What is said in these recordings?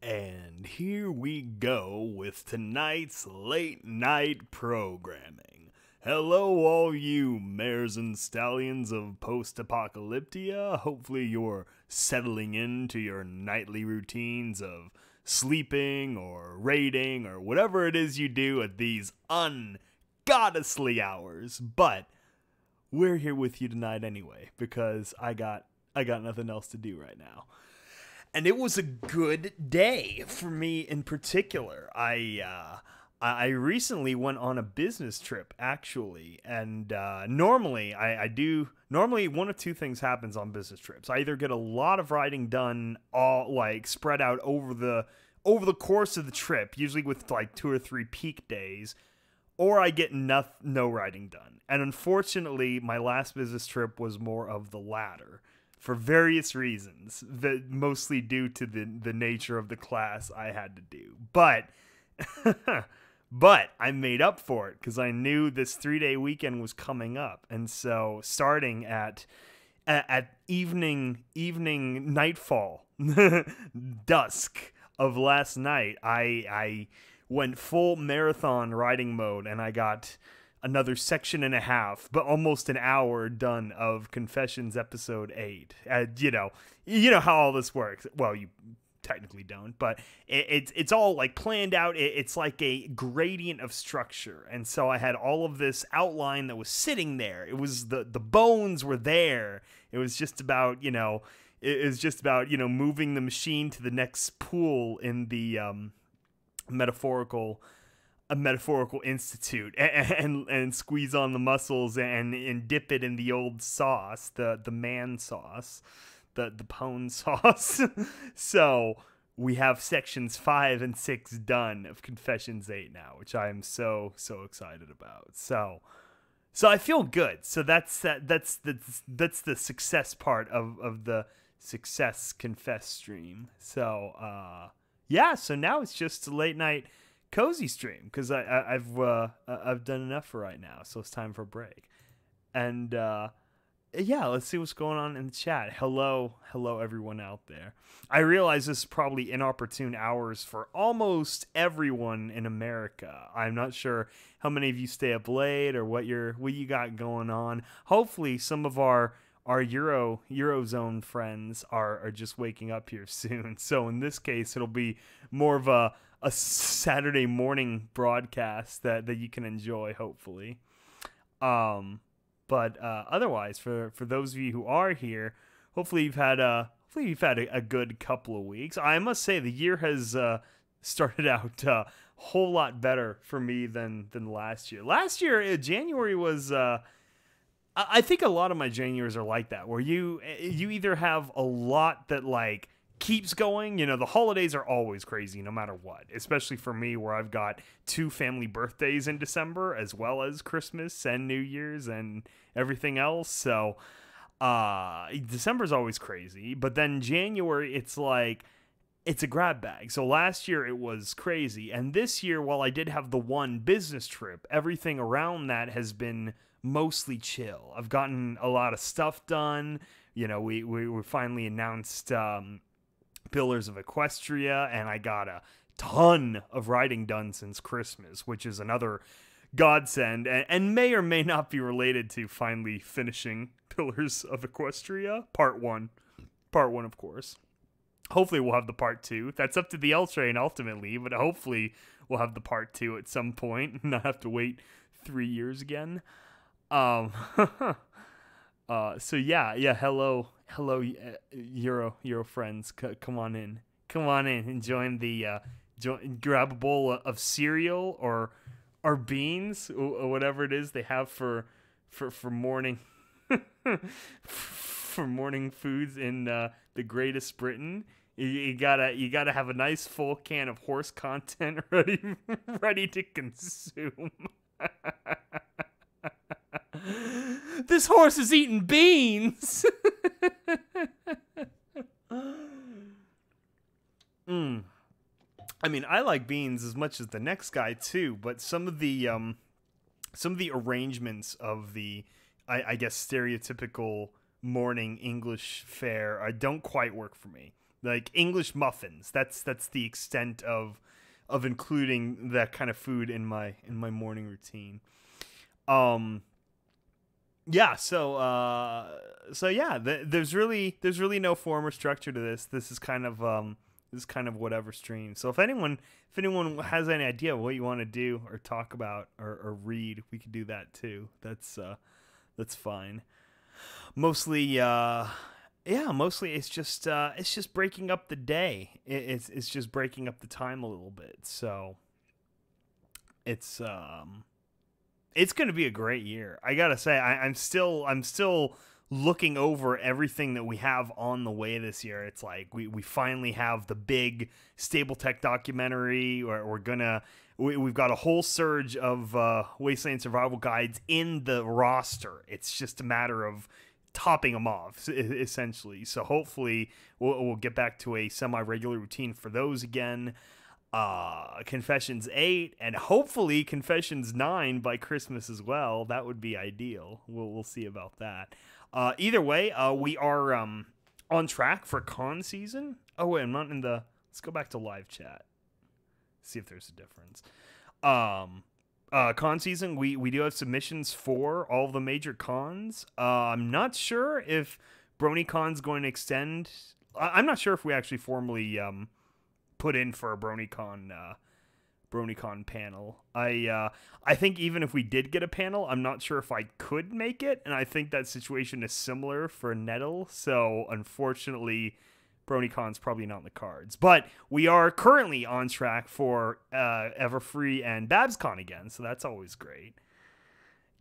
And here we go with tonight's late night programming. Hello, all you mares and stallions of post-apocalyptia. Hopefully you're settling into your nightly routines of sleeping or raiding or whatever it is you do at these ungoddessly hours. But we're here with you tonight anyway, because I got nothing else to do right now. And it was a good day for me in particular. I recently went on a business trip, actually, and normally normally one of two things happens on business trips. I either get a lot of writing done, all like spread out over the course of the trip, usually with like 2 or 3 peak days, or I get no writing done. And unfortunately, my last business trip was more of the latter, for various reasons, that mostly due to the nature of the class I had to do. But I made up for it because I knew this 3-day weekend was coming up. And so starting at evening nightfall, dusk of last night, I went full marathon writing mode, and I got another section and a half, but almost an hour done of Confessions episode 8. You know how all this works. Well, you technically don't, but it's all like planned out. It's like a gradient of structure, and so I had all of this outline that was sitting there. It was the bones were there. It was just about moving the machine to the next pool in the metaphorical institute, and squeeze on the muscles and dip it in the old sauce, the man sauce, the pone sauce. So we have sections 5 and 6 done of Confessions 8 now, which I am so excited about. So I feel good. So that's the success part of the Success Confess stream. So yeah, so now it's just a late night Cozystream, because I've done enough for right now, so it's time for a break. And yeah, let's see what's going on in the chat. Hello everyone out there. I realize this is probably inopportune hours for almost everyone in America. I'm not sure how many of you stay up late or what you got going on. Hopefully some of our Eurozone friends are just waking up here soon. So in this case, it'll be more of a Saturday morning broadcast that you can enjoy, hopefully. But otherwise, for those of you who are here, hopefully you've had a good couple of weeks. I must say the year has started out a whole lot better for me than last year. Last year, January was I think a lot of my Januaries are like that, where you either have a lot that like keeps going. The holidays are always crazy no matter what, especially for me, where I've got 2 family birthdays in December, as well as Christmas and New Year's and everything else. So December's always crazy, but then January, it's like it's a grab bag. So last year it was crazy, and this year, while I did have the one business trip, everything around that has been mostly chill. I've gotten a lot of stuff done. We finally announced Pillars of Equestria, and I got a ton of writing done since Christmas, which is another godsend, and may or may not be related to finally finishing Pillars of Equestria part 1, of course. Hopefully we'll have the part 2. That's up to the L train ultimately, but hopefully we'll have the part 2 at some point and not have to wait 3 years again. So yeah, hello, Euro friends, come on in, and join the grab a bowl of cereal or beans or whatever it is they have for morning for morning foods in the Greatest Britain. You gotta have a nice full can of horse content ready to consume. This horse is eating beans. I mean, I like beans as much as the next guy too, but some of the arrangements of the, I guess, stereotypical morning English fare don't quite work for me. like English muffins. That's the extent of including that kind of food in my morning routine. Yeah, so yeah, there's really no form or structure to this. This is kind of whatever stream. So if anyone has any idea of what you want to do or talk about or read, we could do that too. That's fine. Mostly it's just breaking up the day. It's just breaking up the time a little bit. So it's going to be a great year. I gotta say, I'm still looking over everything that we have on the way this year. It's like we finally have the big Stable Tech documentary, or we've got a whole surge of Wasteland survival guides in the roster. It's just a matter of topping them off, essentially. So hopefully we'll get back to a semi-regular routine for those again. Confessions 8 and hopefully Confessions 9 by Christmas as well. That would be ideal. We'll see about that. Either way, we are on track for con season. Oh wait, I'm not in the. Let's go back to live chat. See if there's a difference. Con season, we do have submissions for all the major cons. I'm not sure if BronyCon's going to extend. I'm not sure if we actually formally put in for a BronyCon panel. I think even if we did get a panel, I'm not sure if I could make it, and I think that situation is similar for Nettle. So unfortunately, BronyCon's probably not in the cards. But we are currently on track for Everfree and BabsCon again, so that's always great.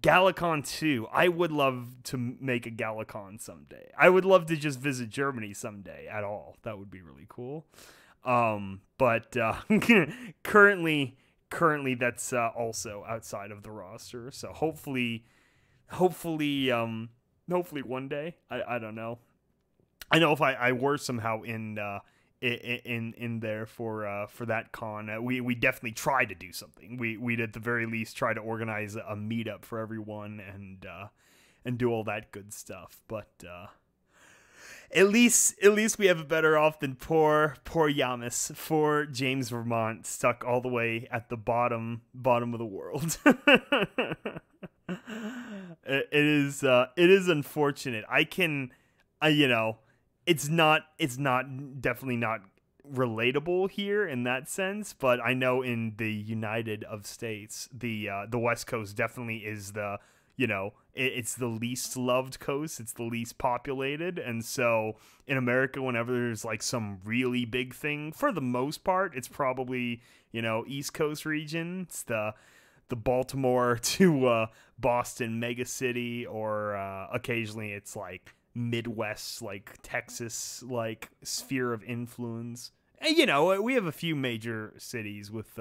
Galacon 2. I would love to make a Galacon someday. I would love to just visit Germany someday at all. That would be really cool. But currently that's also outside of the roster. So hopefully one day. I don't know. I know if I were somehow in there for that con, we definitely try to do something. We'd at the very least try to organize a meetup for everyone and do all that good stuff. But At least we have it better off than poor Yamas, for James Vermont, stuck all the way at the bottom of the world. It is unfortunate. It's definitely not relatable here in that sense, but I know in the United of States, the West Coast definitely is the, it's the least loved coast. It's the least populated. And so in America, whenever there's like some really big thing, for the most part, it's probably, East Coast region. It's the Baltimore to Boston mega city, or occasionally it's like Midwest, like Texas, like sphere of influence. And, we have a few major cities with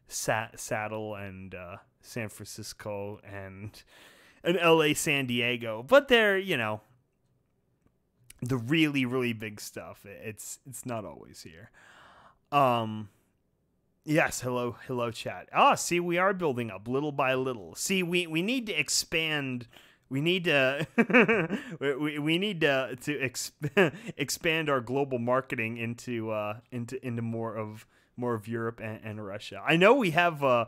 Seattle and San Francisco and LA, San Diego, but they're, the really, really big stuff. It's not always here. Yes, hello chat. See, we are building up little by little. See, we need to expand. We need to we need to expand our global marketing into more of Europe and Russia. I know we have a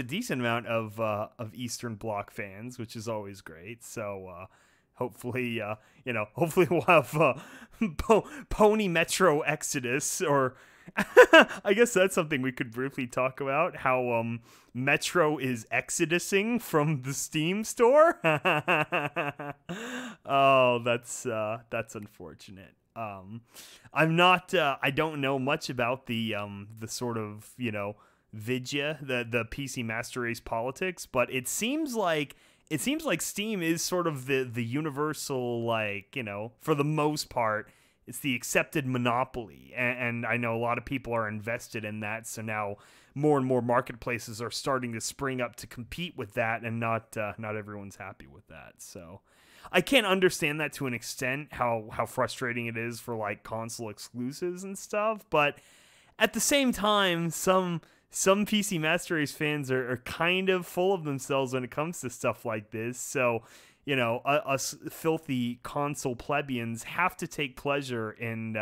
decent amount of Eastern Bloc fans, which is always great. So hopefully we'll have Pony Metro Exodus, or I guess that's something we could briefly talk about, how Metro is exodusing from the Steam store. Oh, that's unfortunate. I'm not I don't know much about the sort of, Vidya, the PC Master Race politics, but it seems like Steam is sort of the universal, like, for the most part, it's the accepted monopoly, and I know a lot of people are invested in that. So now more and more marketplaces are starting to spring up to compete with that, and not everyone's happy with that. So I can't understand that to an extent, how frustrating it is for like console exclusives and stuff. But at the same time, some PC Master Race fans are kind of full of themselves when it comes to stuff like this. So, us filthy console plebeians have to take pleasure in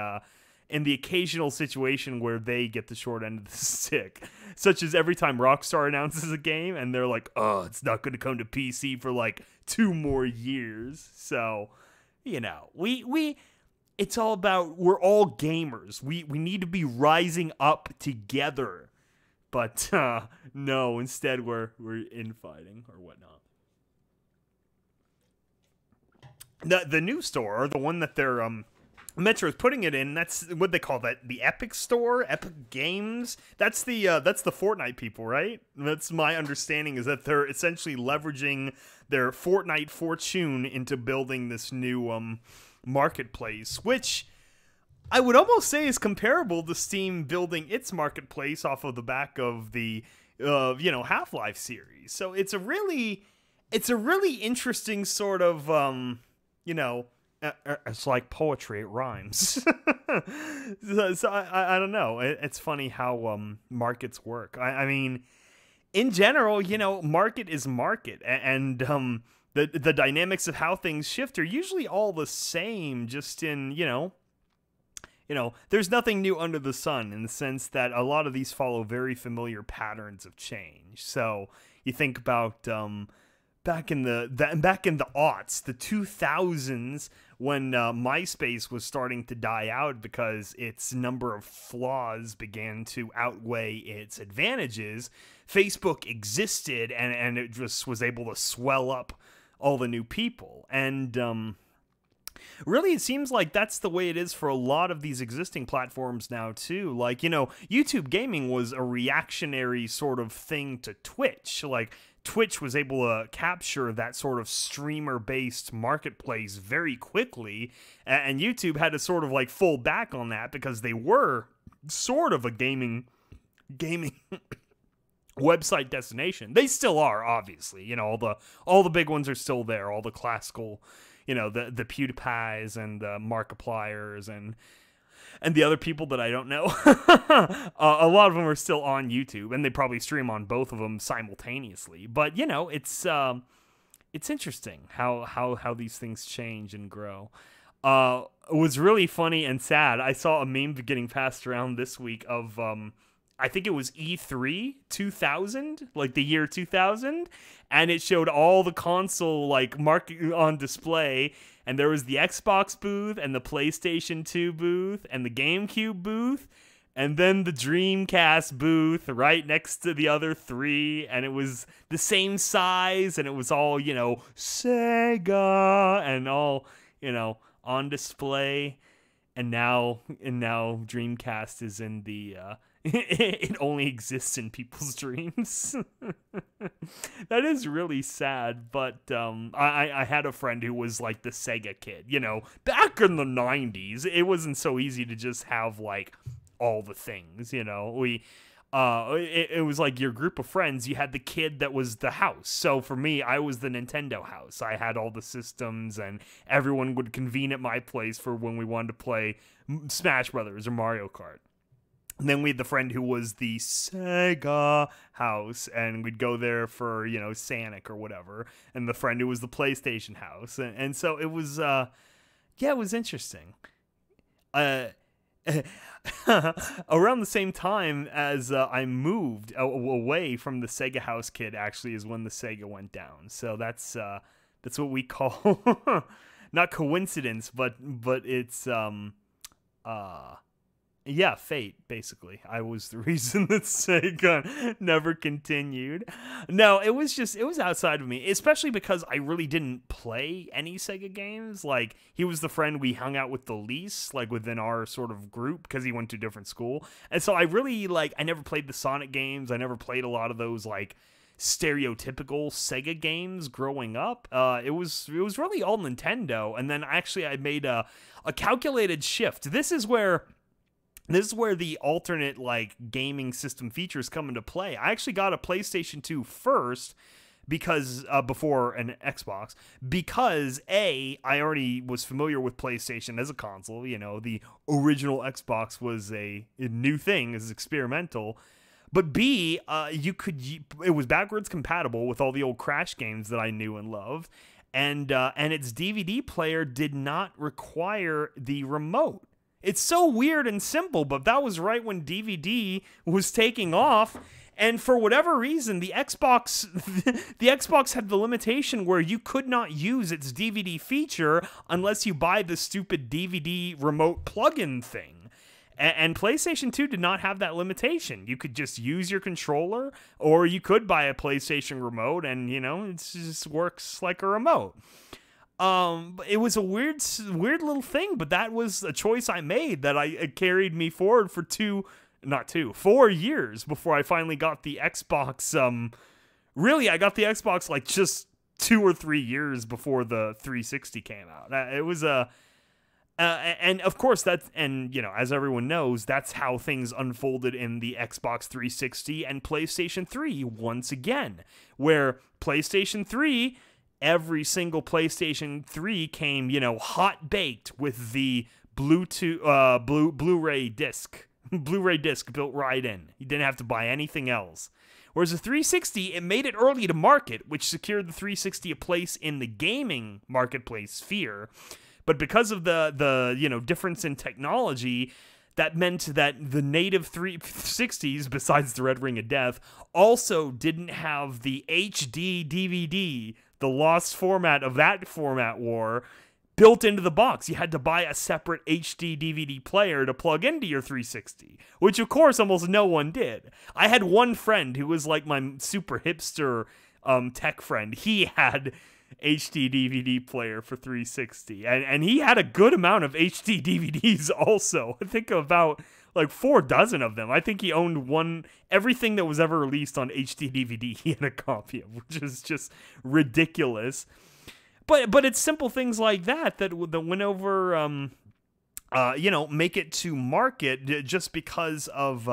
in the occasional situation where they get the short end of the stick, such as every time Rockstar announces a game and they're like, oh, it's not going to come to PC for like 2 more years. So, you know, it's all about, we're all gamers. We need to be rising up together. But no, instead we're infighting or whatnot. The new store, the one that they're Metro is putting it in, that's what they call that, the Epic Store, Epic Games. That's the Fortnite people, right? That's my understanding, is that they're essentially leveraging their Fortnite fortune into building this new marketplace, which I would almost say is comparable to Steam building its marketplace off of the back of the Half-Life series. So it's a really interesting sort of it's like poetry, it rhymes. so I don't know. It's funny how markets work. I mean, in general, market is market, and the dynamics of how things shift are usually all the same, just in, there's nothing new under the sun, in the sense that a lot of these follow very familiar patterns of change. So you think about back in the aughts, the 2000s, when MySpace was starting to die out because its number of flaws began to outweigh its advantages, Facebook existed, and it just was able to swell up all the new people. And really, it seems like that's the way it is for a lot of these existing platforms now, too. Like, YouTube gaming was a reactionary sort of thing to Twitch. Like, Twitch was able to capture that sort of streamer-based marketplace very quickly, and YouTube had to sort of like fall back on that because they were sort of a gaming website destination. They still are, obviously. All the big ones are still there. All the classical, the PewDiePies and the Markipliers and the other people that I don't know. A lot of them are still on YouTube, and they probably stream on both of them simultaneously. But it's interesting how these things change and grow. It was really funny and sad. I saw a meme getting passed around this week of I think it was E3 2000, like the year 2000, and it showed all the console like market on display, and there was the Xbox booth and the PlayStation 2 booth and the GameCube booth, and then the Dreamcast booth right next to the other 3, and it was the same size, and it was all, Sega and all, on display. And now Dreamcast is in the it only exists in people's dreams. That is really sad, but I had a friend who was like the Sega kid. Back in the 90s, it wasn't so easy to just have like all the things. It was like your group of friends. You had the kid that was the house. So for me, I was the Nintendo house. I had all the systems, and everyone would convene at my place for when we wanted to play Smash Brothers or Mario Kart. And then we had the friend who was the Sega house, and we'd go there for, Sonic or whatever. And the friend who was the PlayStation house. And so it was, it was interesting. Around the same time as I moved away from the Sega house kid, actually, is when the Sega went down. So that's what we call not coincidence, but it's fate, basically. I was the reason that Sega never continued. No, it was outside of me, especially because I really didn't play any Sega games. Like, he was the friend we hung out with the least, like, within our sort of group, because he went to a different school. And so I really, I never played the Sonic games. I never played a lot of those, stereotypical Sega games growing up. It was really all Nintendo. And then, actually, I made a calculated shift. This is where the alternate gaming system features come into play. I actually got a PlayStation 2 first because before an Xbox, because I already was familiar with PlayStation as a console. The original Xbox was a new thing, it was experimental. But B, it was backwards compatible with all the old Crash games that I knew and loved, and its DVD player did not require the remote. It's so weird and simple, but that was right when DVD was taking off. And for whatever reason, the Xbox had the limitation where you could not use its DVD feature unless you buy the stupid DVD remote plug-in thing. And PlayStation 2 did not have that limitation. You could just use your controller, or you could buy a PlayStation remote, and, it just works like a remote. It was a weird little thing, but that was a choice I made that it carried me forward for 4 years before I finally got the Xbox. Really, I got the Xbox like just 2 or 3 years before the 360 came out. It was and of course as everyone knows, that's how things unfolded in the Xbox 360 and PlayStation 3 once again, where PlayStation 3, every single PlayStation 3 came, hot baked with the Blu-ray disc. Blu-ray disc built right in. You didn't have to buy anything else. Whereas the 360, it made it early to market, which secured the 360 a place in the gaming marketplace sphere. But because of the difference in technology, that meant that the native 360s, besides the Red Ring of Death, also didn't have the HD DVD, the lost format of that format war, built into the box. You had to buy a separate HD DVD player to plug into your 360, which of course almost no one did. I had one friend who was like my super hipster tech friend. He had HD DVD player for 360, and he had a good amount of HD DVDs also. I think about like 4 dozen of them. I think he owned everything that was ever released on HD DVD he had a copy of, which is just ridiculous. But it's simple things like that went over, make it to market just because of,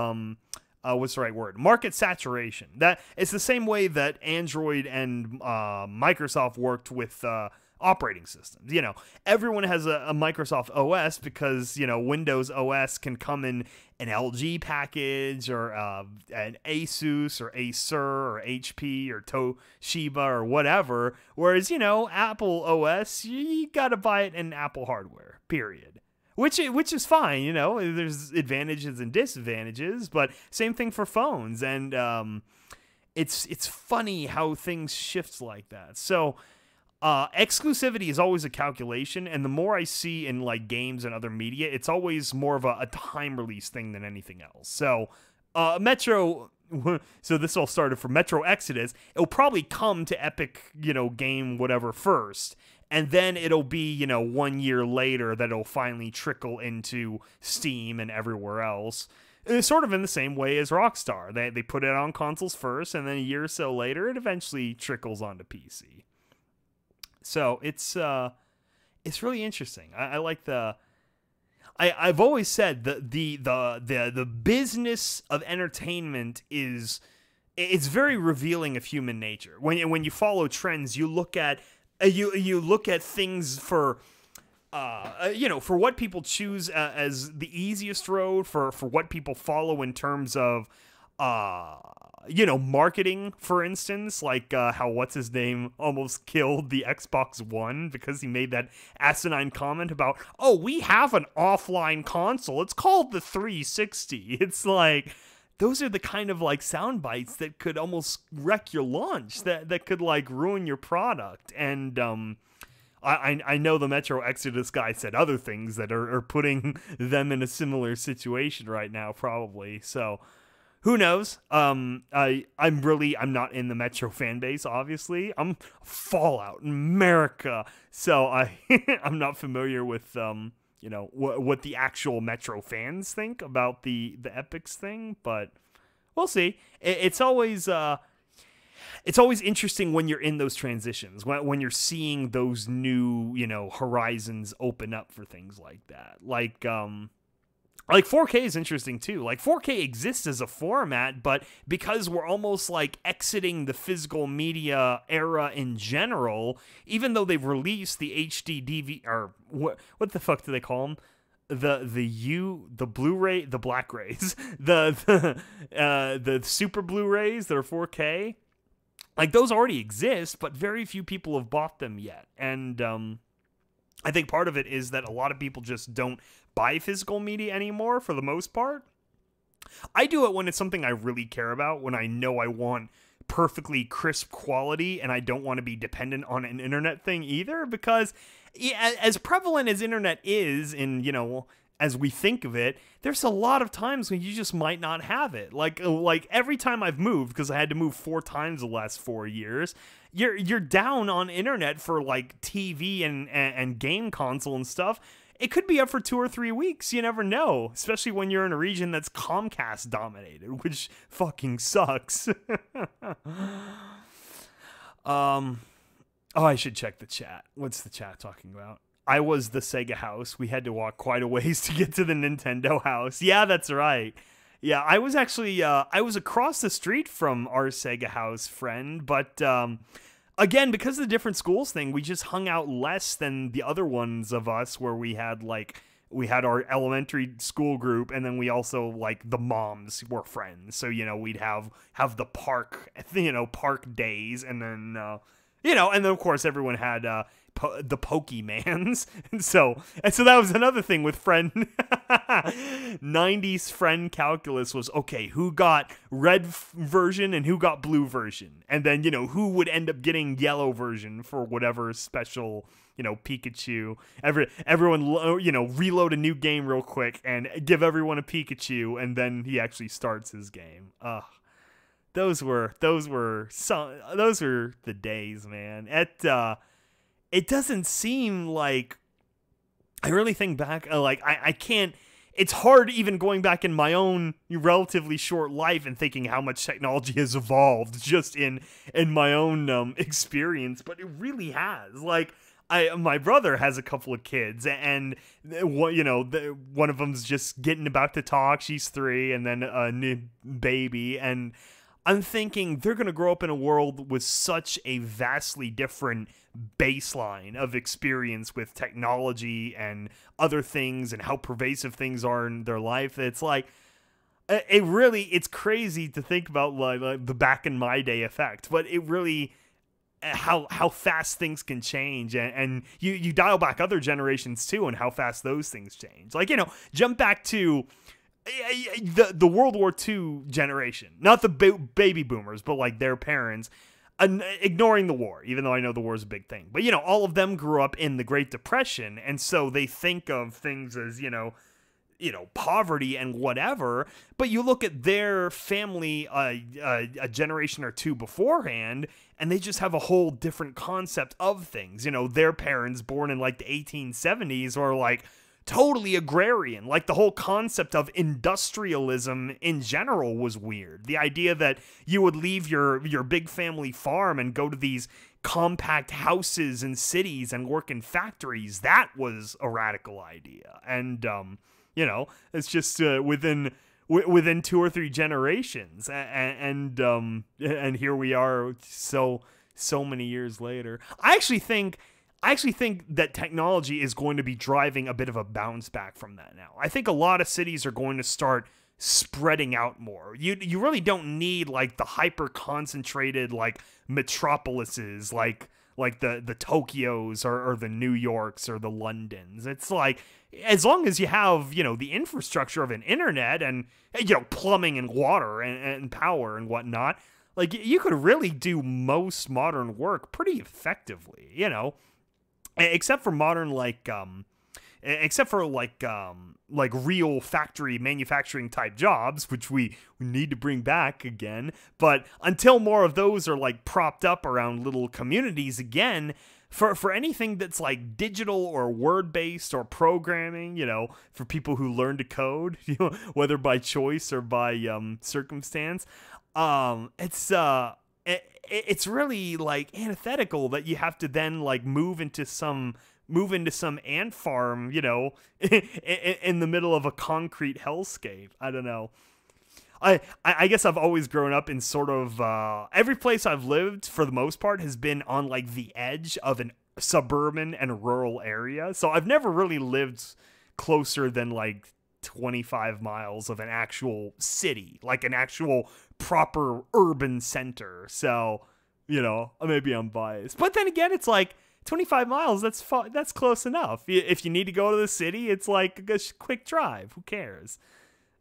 what's the right word? Market saturation. That it's the same way that Android and Microsoft worked with operating systems. Everyone has a Microsoft OS because, Windows OS can come in an LG package or an Asus or Acer or HP or Toshiba or whatever. Whereas, Apple OS, you got to buy it in Apple hardware, period. Which is fine, there's advantages and disadvantages, but same thing for phones. And it's funny how things shift like that. So exclusivity is always a calculation, and the more I see in like games and other media, it's always more of a time release thing than anything else. So Metro, so this all started for Metro Exodus. It'll probably come to Epic, game whatever first, and then it'll be 1 year later that it'll finally trickle into Steam and everywhere else. It's sort of in the same way as Rockstar. They put it on consoles first, and then a year or so later, it eventually trickles onto PC. So it's really interesting. I like I've always said the business of entertainment it's very revealing of human nature. When you follow trends, you look at things for for what people choose as the easiest road, for what people follow in terms of marketing, for instance, like how what's his name almost killed the Xbox One because he made that asinine comment about, oh, we have an offline console, it's called the 360. It's like, those are the kind of like sound bites that could almost wreck your launch, that could like ruin your product. And I know the Metro Exodus guy said other things that are putting them in a similar situation right now, probably. So who knows? I'm not in the Metro fan base, obviously. I'm Fallout in America, so I'm not familiar with what the actual Metro fans think about the Epics thing, but we'll see. It's always interesting when you're in those transitions, when you're seeing those new horizons open up for things like that. Like 4K is interesting too. Like 4K exists as a format, but because we're almost like exiting the physical media era in general, even though they've released the HD DV or what the fuck do they call them? The Blu-ray, the Black Rays, the Super Blu-rays that are 4K. Like those already exist, but very few people have bought them yet. And I think part of it is that a lot of people just don't buy physical media anymore for the most part. I do it when it's something I really care about, when I know I want perfectly crisp quality and I don't want to be dependent on an internet thing either, because as prevalent as internet is in, as we think of it, there's a lot of times when you just might not have it. Like every time I've moved, because I had to move 4 times the last 4 years, you're down on internet for like TV and game console and stuff. It could be up for 2 or 3 weeks. You never know, especially when you're in a region that's Comcast dominated, which fucking sucks. Oh, I should check the chat. What's the chat talking about? I was the Sega house. We had to walk quite a ways to get to the Nintendo house. Yeah, that's right. Yeah, I was actually, I was across the street from our Sega house friend, but, again, because of the different schools thing, we just hung out less than the other ones of us where we had our elementary school group, and then we also, like, the moms were friends. So, we'd have the park, park days, and then, and then of course everyone had, the Pokemans. And so that was another thing with friend 90s friend calculus was, okay, who got red version and who got blue version, and then who would end up getting yellow version for whatever special Pikachu. Everyone reload a new game real quick and give everyone a Pikachu, and then he actually starts his game. Those were the days, man. It doesn't seem like, I really think back, I can't, it's hard even going back in my own relatively short life and thinking how much technology has evolved just in my own experience, but it really has. Like, my brother has a couple of kids, and one of them's just about to talk. She's 3, and then a new baby, and I'm thinking they're going to grow up in a world with such a vastly different baseline of experience with technology and other things and how pervasive things are in their life. It's like, it's crazy to think about like the back in my day effect, but it really, how fast things can change, and you dial back other generations too and how fast those things change. Like, jump back to the World War II generation, not the baby boomers, but like their parents, ignoring the war, even though I know the war is a big thing. But, all of them grew up in the Great Depression, and so they think of things as, poverty and whatever. But you look at their family a generation or two beforehand, and they just have a whole different concept of things. Their parents, born in like the 1870s, are like totally agrarian. Like, the whole concept of industrialism in general was weird. The idea that you would leave your big family farm and go to these compact houses in cities and work in factories, that was a radical idea. And it's just within 2 or 3 generations, and here we are so many years later. I actually think that technology is going to be driving a bit of a bounce back from that now. I think a lot of cities are going to start spreading out more. You really don't need like the hyper concentrated like metropolises like the Tokyos or the New Yorks or the Londons. It's like, as long as you have, the infrastructure of an internet and, plumbing and water and power and whatnot, like, you could really do most modern work pretty effectively, except for modern, like real factory manufacturing type jobs, which we need to bring back again. But until more of those are like propped up around little communities again, for anything that's like digital or word-based or programming, for people who learn to code, whether by choice or by circumstance, it's really like antithetical that you have to then like move into some ant farm, in the middle of a concrete hellscape. I don't know. I guess I've always grown up in sort of every place I've lived for the most part has been on like the edge of an suburban and rural area. So I've never really lived closer than like 25 miles of an actual city, like an actual proper urban center. So, maybe I'm biased. But then again, it's like 25 miles, that's close enough. If you need to go to the city, it's like a quick drive. Who cares?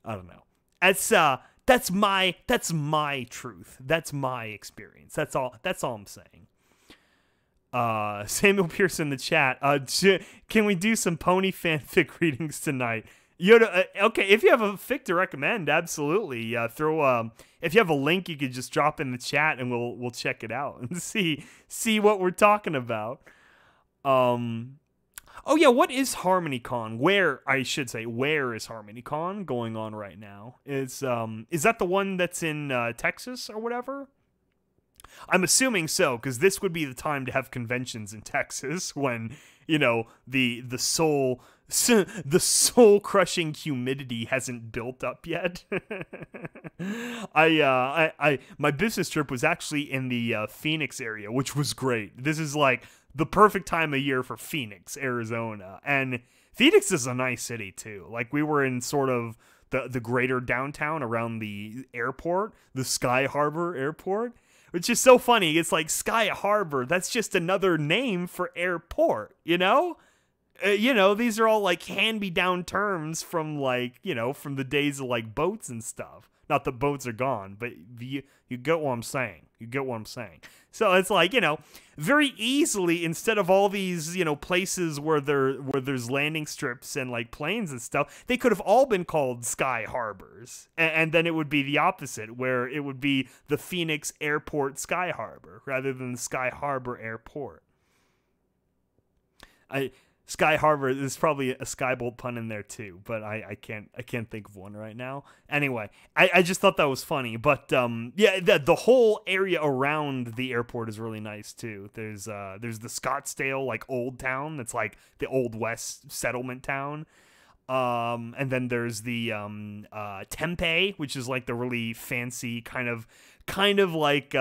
I don't know. That's my truth. That's my experience. That's all I'm saying. Samuel Pierce in the chat. Can we do some pony fanfic readings tonight? Yoda, okay, if you have a fic to recommend, absolutely. If you have a link, you could just drop in the chat and we'll check it out and see what we're talking about. Oh yeah, what is HarmonyCon? Where is HarmonyCon going on right now? Is that the one that's in Texas or whatever? I'm assuming so, because this would be the time to have conventions in Texas when, the soul crushing humidity hasn't built up yet. My business trip was actually in the Phoenix area, which was great. This is like the perfect time of year for Phoenix, Arizona. And Phoenix is a nice city too. Like, we were in sort of the greater downtown around the airport, the Sky Harbor Airport, which is so funny. It's like Sky Harbor, that's just another name for airport, these are all like hand-me-down terms from from the days of like boats and stuff. Not that boats are gone, but you get what I'm saying. So it's like, very easily, instead of all these, places where there's landing strips and like planes and stuff, they could have all been called Sky Harbors. And then it would be the opposite, where it would be the Phoenix Airport Sky Harbor rather than the Sky Harbor Airport. Sky Harbor, there's probably a Skybolt pun in there too, but I can't think of one right now. Anyway, I just thought that was funny. But the whole area around the airport is really nice too. There's the Scottsdale, like, old town that's like the Old West settlement town. And then there's the Tempe, which is like the really fancy kind of like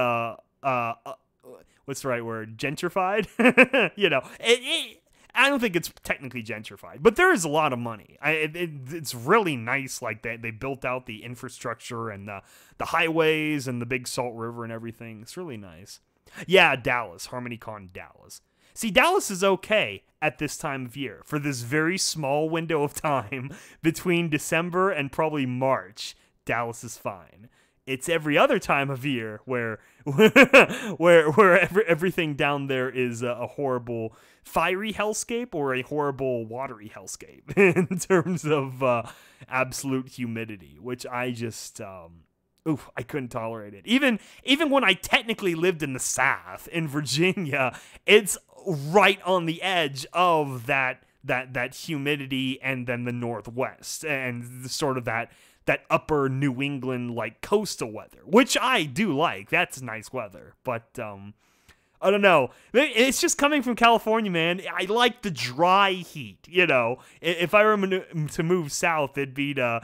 what's the right word? Gentrified? I don't think it's technically gentrified, but there is a lot of money. It's really nice. Like, they built out the infrastructure and the highways and the big Salt River and everything. It's really nice. Yeah, Dallas, HarmonyCon Dallas. See, Dallas is okay at this time of year. For this very small window of time between December and probably March, Dallas is fine. It's every other time of year where everything down there is a horrible fiery hellscape or a horrible watery hellscape in terms of absolute humidity, which I just I couldn't tolerate it. Even when I technically lived in the South, in Virginia, it's right on the edge of that humidity and then the Northwest and sort of that upper New England, like, coastal weather, which I do like. That's nice weather. But I don't know. It's just coming from California, man. I like the dry heat, If I were to move south, it'd be to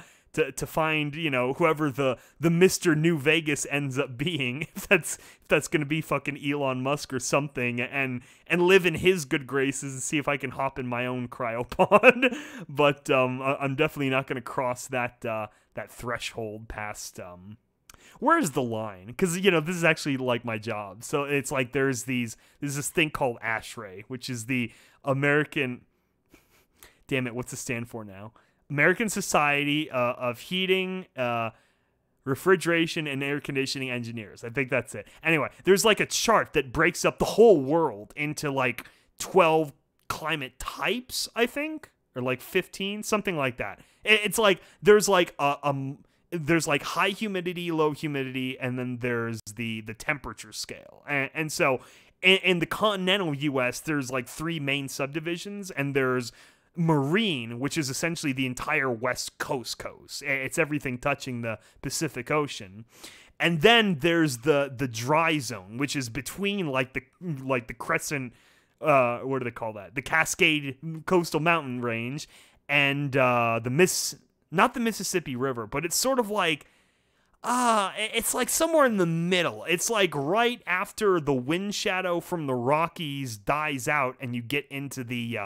find, whoever the Mr. New Vegas ends up being, if that's going to be fucking Elon Musk or something, and live in his good graces and see if I can hop in my own cryopod. But I'm definitely not going to cross that threshold past where's the line? Because this is actually like my job. So it's like there's this thing called ASHRAE, which is the American, damn it, what's it stand for now? American Society of Heating, Refrigeration, and Air Conditioning Engineers. I think that's it. Anyway, there's like a chart that breaks up the whole world into like 12 climate types, I think, or like 15, something like that. It's like there's like there's like high humidity, low humidity, and then there's the temperature scale. And so in the continental US, there's like 3 main subdivisions, and there's marine, which is essentially the entire West Coast. It's everything touching the Pacific Ocean. And then there's the dry zone, which is between like the crescent, what do they call that? The Cascade Coastal Mountain Range and not the Mississippi River, but it's sort of like it's like somewhere in the middle. It's like right after the wind shadow from the Rockies dies out and you get into the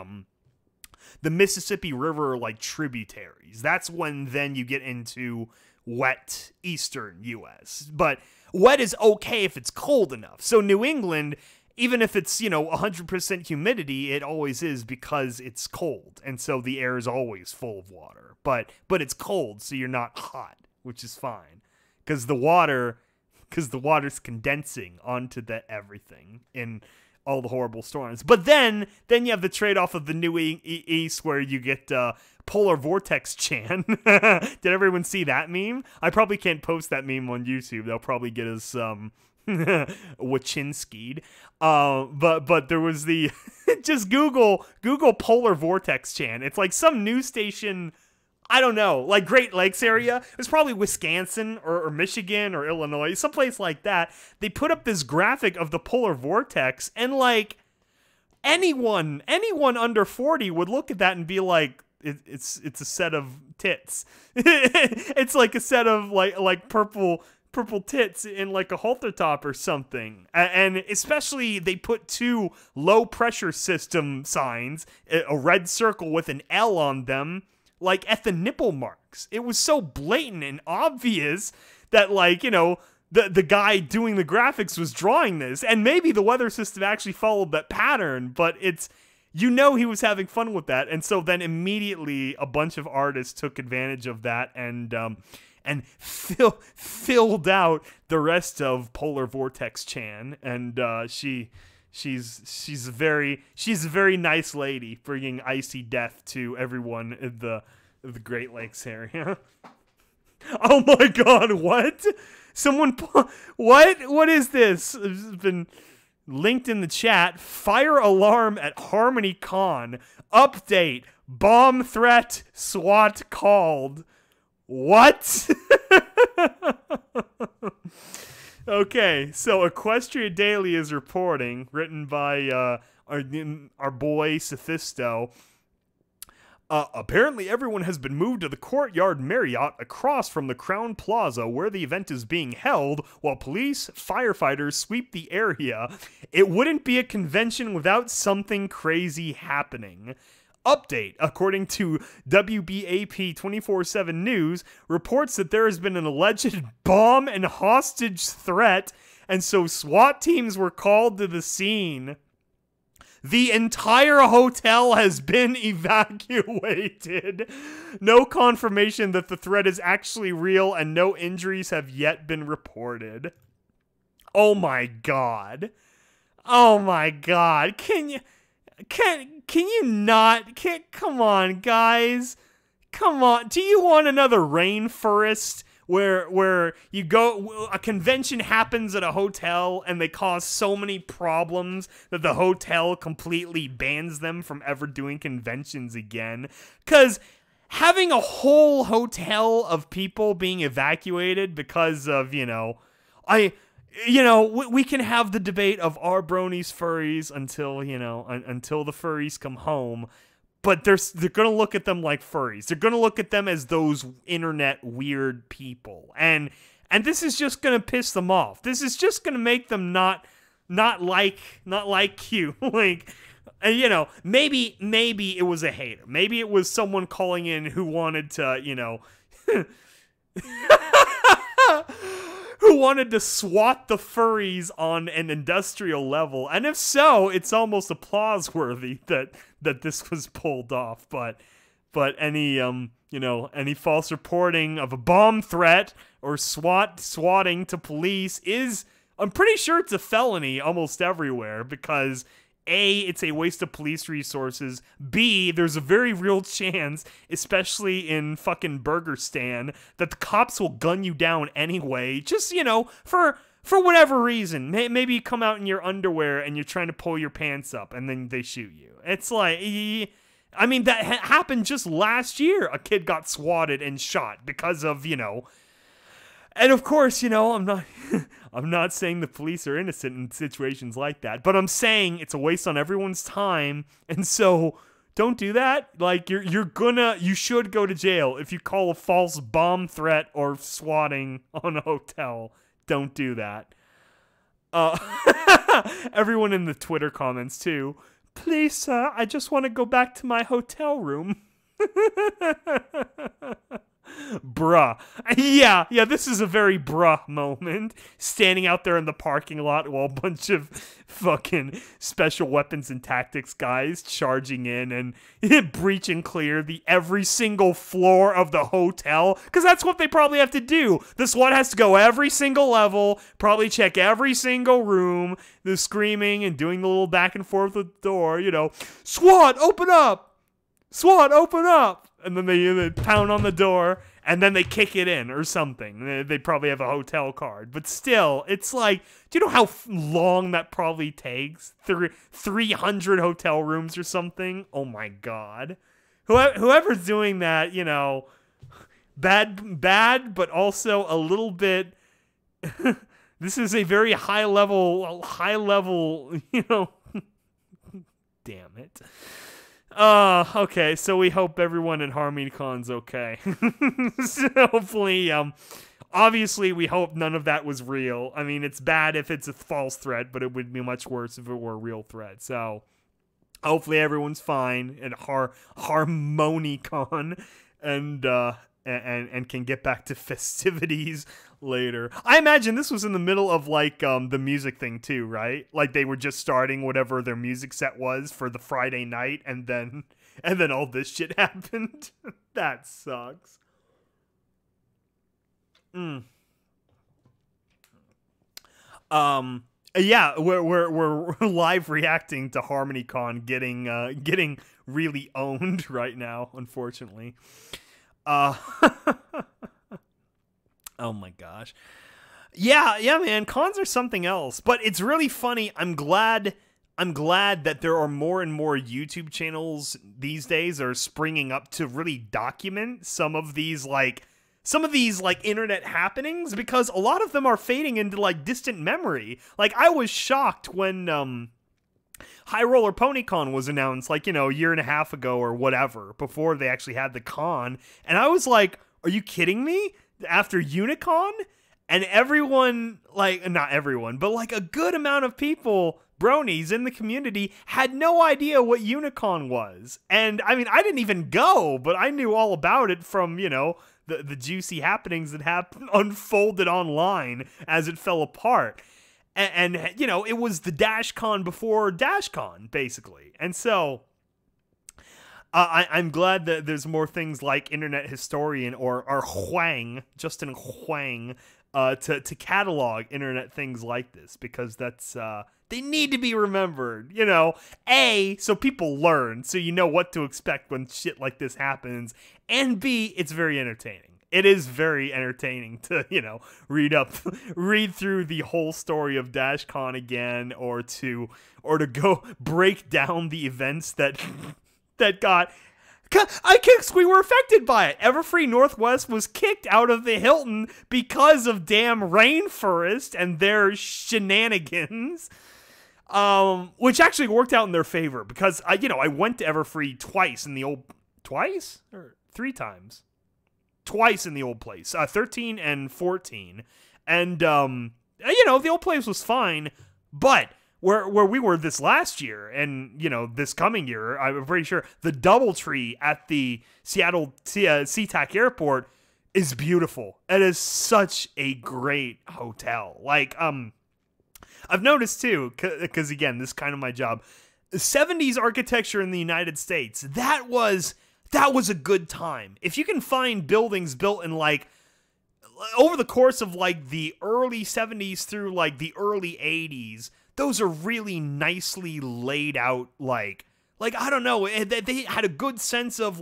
Mississippi River, like, tributaries. That's when then you get into wet eastern U.S. But wet is okay if it's cold enough. So New England even if it's, 100% humidity, it always is because it's cold. And so the air is always full of water. But it's cold, so you're not hot, which is fine. Because the water's condensing onto everything in all the horrible storms. But then you have the trade-off of the new EAST where you get Polar Vortex Chan. Did everyone see that meme? I probably can't post that meme on YouTube. They'll probably get us Wachinski'd. But there was the just Google Polar Vortex Chan. It's like some news station, I don't know, like Great Lakes area. It was probably Wisconsin or Michigan or Illinois, someplace like that. They put up this graphic of the polar vortex, and like anyone under 40 would look at that and be like, it's a set of tits. It's like a set of like purple tits in like a halter top or something. And especially they put 2 low pressure system signs, a red circle with an L on them, like at the nipple marks. It was so blatant and obvious that, like, the guy doing the graphics was drawing this, and maybe the weather system actually followed that pattern, but it's, he was having fun with that. And so then immediately a bunch of artists took advantage of that and filled out the rest of Polar Vortex Chan, and she's a very nice lady, bringing icy death to everyone in the Great Lakes area. Oh my God! What? What is this? It's been linked in the chat. Fire alarm at Harmony Con. Update. Bomb threat. SWAT called. What? Okay, so Equestria Daily is reporting, written by our boy Sophisto. Apparently everyone has been moved to the Courtyard Marriott across from the Crown Plaza where the event is being held, while police, firefighters sweep the area. It wouldn't be a convention without something crazy happening. Update, according to WBAP 24/7 News, reports that there has been an alleged bomb and hostage threat, and so SWAT teams were called to the scene. The entire hotel has been evacuated. No confirmation that the threat is actually real, and no injuries have yet been reported. Oh my God. Oh my God. Can you not? Come on, guys. Come on. Do you want another rainforest where you go, a convention happens at a hotel and they cause so many problems that the hotel completely bans them from ever doing conventions again? Because having a whole hotel of people being evacuated because of, we can have the debate of are bronies furries until the furries come home. But they're going to look at them like furries. They're going to look at them as those internet weird people. And this is just going to piss them off. This is just going to make them not like you. Like, maybe it was a hater. Maybe it was someone calling in who wanted to, who wanted to swat the furries on an industrial level. And if so, it's almost applause-worthy that this was pulled off. But any any false reporting of a bomb threat or swatting to police is, I'm pretty sure it's a felony almost everywhere, because A, it's a waste of police resources. B, there's a very real chance, especially in fucking Burgerstan, that the cops will gun you down anyway. Just, for whatever reason. Maybe you come out in your underwear and you're trying to pull your pants up and then they shoot you. It's like, I mean, that happened just last year. A kid got swatted and shot because of, And of course, I'm not saying the police are innocent in situations like that, but I'm saying it's a waste on everyone's time, and so don't do that. Like, you should go to jail if you call a false bomb threat or swatting on a hotel. Don't do that. Everyone in the Twitter comments too. Please, sir, I just want to go back to my hotel room. Bruh. Yeah, this is a very bruh moment. Standing out there in the parking lot while a bunch of fucking special weapons and tactics guys charging in and breach and clear every single floor of the hotel. Because that's what they probably have to do. The SWAT has to go every single level, probably check every single room, the screaming and doing the little back and forth with the door, SWAT, open up! SWAT, open up! And then they pound on the door, and then they kick it in or something. They probably have a hotel card. But still, it's like, do you know how long that probably takes? 300 hotel rooms or something? Oh my god. Whoever's doing that, bad, but also a little bit... This is a very high level, damn it. Okay, so we hope everyone in HarmonyCon's okay. So hopefully, obviously we hope none of that was real. I mean, it's bad if it's a false threat, but it would be much worse if it were a real threat. So hopefully everyone's fine at HarmonyCon and can get back to festivities later. I imagine this was in the middle of the music thing too, right? Like they were just starting whatever their music set was for the Friday night, and then all this shit happened. That sucks. Yeah, we're live reacting to HarmonyCon getting really owned right now, unfortunately. Oh my gosh. Yeah, man, cons are something else. But it's really funny. I'm glad that there are more and more YouTube channels these days are springing up to really document some of these internet happenings, because a lot of them are fading into distant memory. Like I was shocked when High Roller PonyCon was announced a year and a half ago or whatever, before they actually had the con, and I was like, are you kidding me? After Unicon? And everyone, not everyone, but a good amount of people, bronies in the community, had no idea what Unicon was. And I mean, I didn't even go, but I knew all about it from, the juicy happenings that unfolded online as it fell apart. And it was the DashCon before DashCon, basically. And so I'm glad that there's more things like Internet Historian or Justin Huang, to catalog internet things like this, because that's they need to be remembered, so people learn, so you know what to expect when shit like this happens, and B, it's very entertaining. It is very entertaining to, read through the whole story of DashCon again, or to go break down the events that we were affected by it. Everfree Northwest was kicked out of the Hilton because of damn Rainforest and their shenanigans. Which actually worked out in their favor, because I went to Everfree twice in the old... Twice? Or 3 times? Twice in the old place. 13 and 14. And, the old place was fine, but... Where we were this last year, and, this coming year, I'm pretty sure, the Doubletree at the Seattle SeaTac Airport is beautiful. It is such a great hotel. I've noticed, too, because, again, this is kind of my job, 70s architecture in the United States, that was a good time. If you can find buildings built in, over the course of, the early 70s through, the early 80s, those are really nicely laid out, I don't know, they had a good sense of,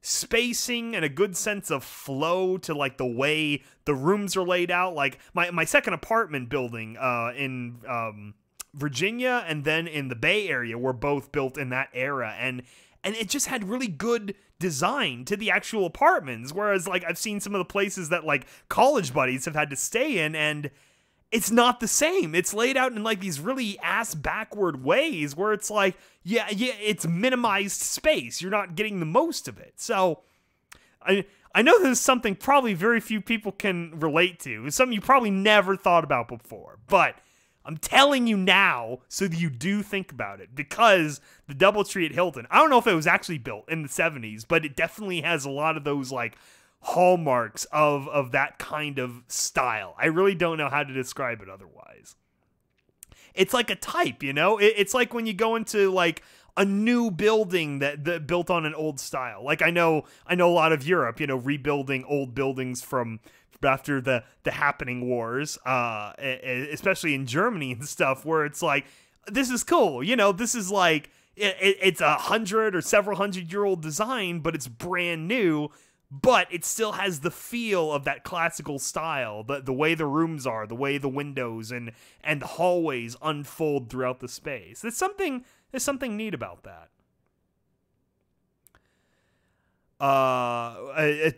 spacing and a good sense of flow to, the way the rooms are laid out. My second apartment building in Virginia and then in the Bay Area were both built in that era, and it just had really good design to the actual apartments, whereas, I've seen some of the places that, college buddies have had to stay in, and... it's not the same. It's laid out in these really ass-backward ways where it's yeah, it's minimized space. You're not getting the most of it. So, I know this is something probably very few people can relate to. It's something you probably never thought about before. But I'm telling you now so that you do think about it. Because the Doubletree at Hilton, I don't know if it was actually built in the 70s, but it definitely has a lot of those, hallmarks of that kind of style. I really don't know how to describe it otherwise. It's like a type, you know? It's like when you go into like a new building that built on an old style. Like I know a lot of Europe, you know, rebuilding old buildings from after the happening wars, especially in Germany and stuff, where it's like, this is cool, you know, this is like, it's 100 or several 100-year-old design, but it's brand new, but it still has the feel of that classical style, the way the rooms are, the way the windows and the hallways unfold throughout the space. There's something neat about that.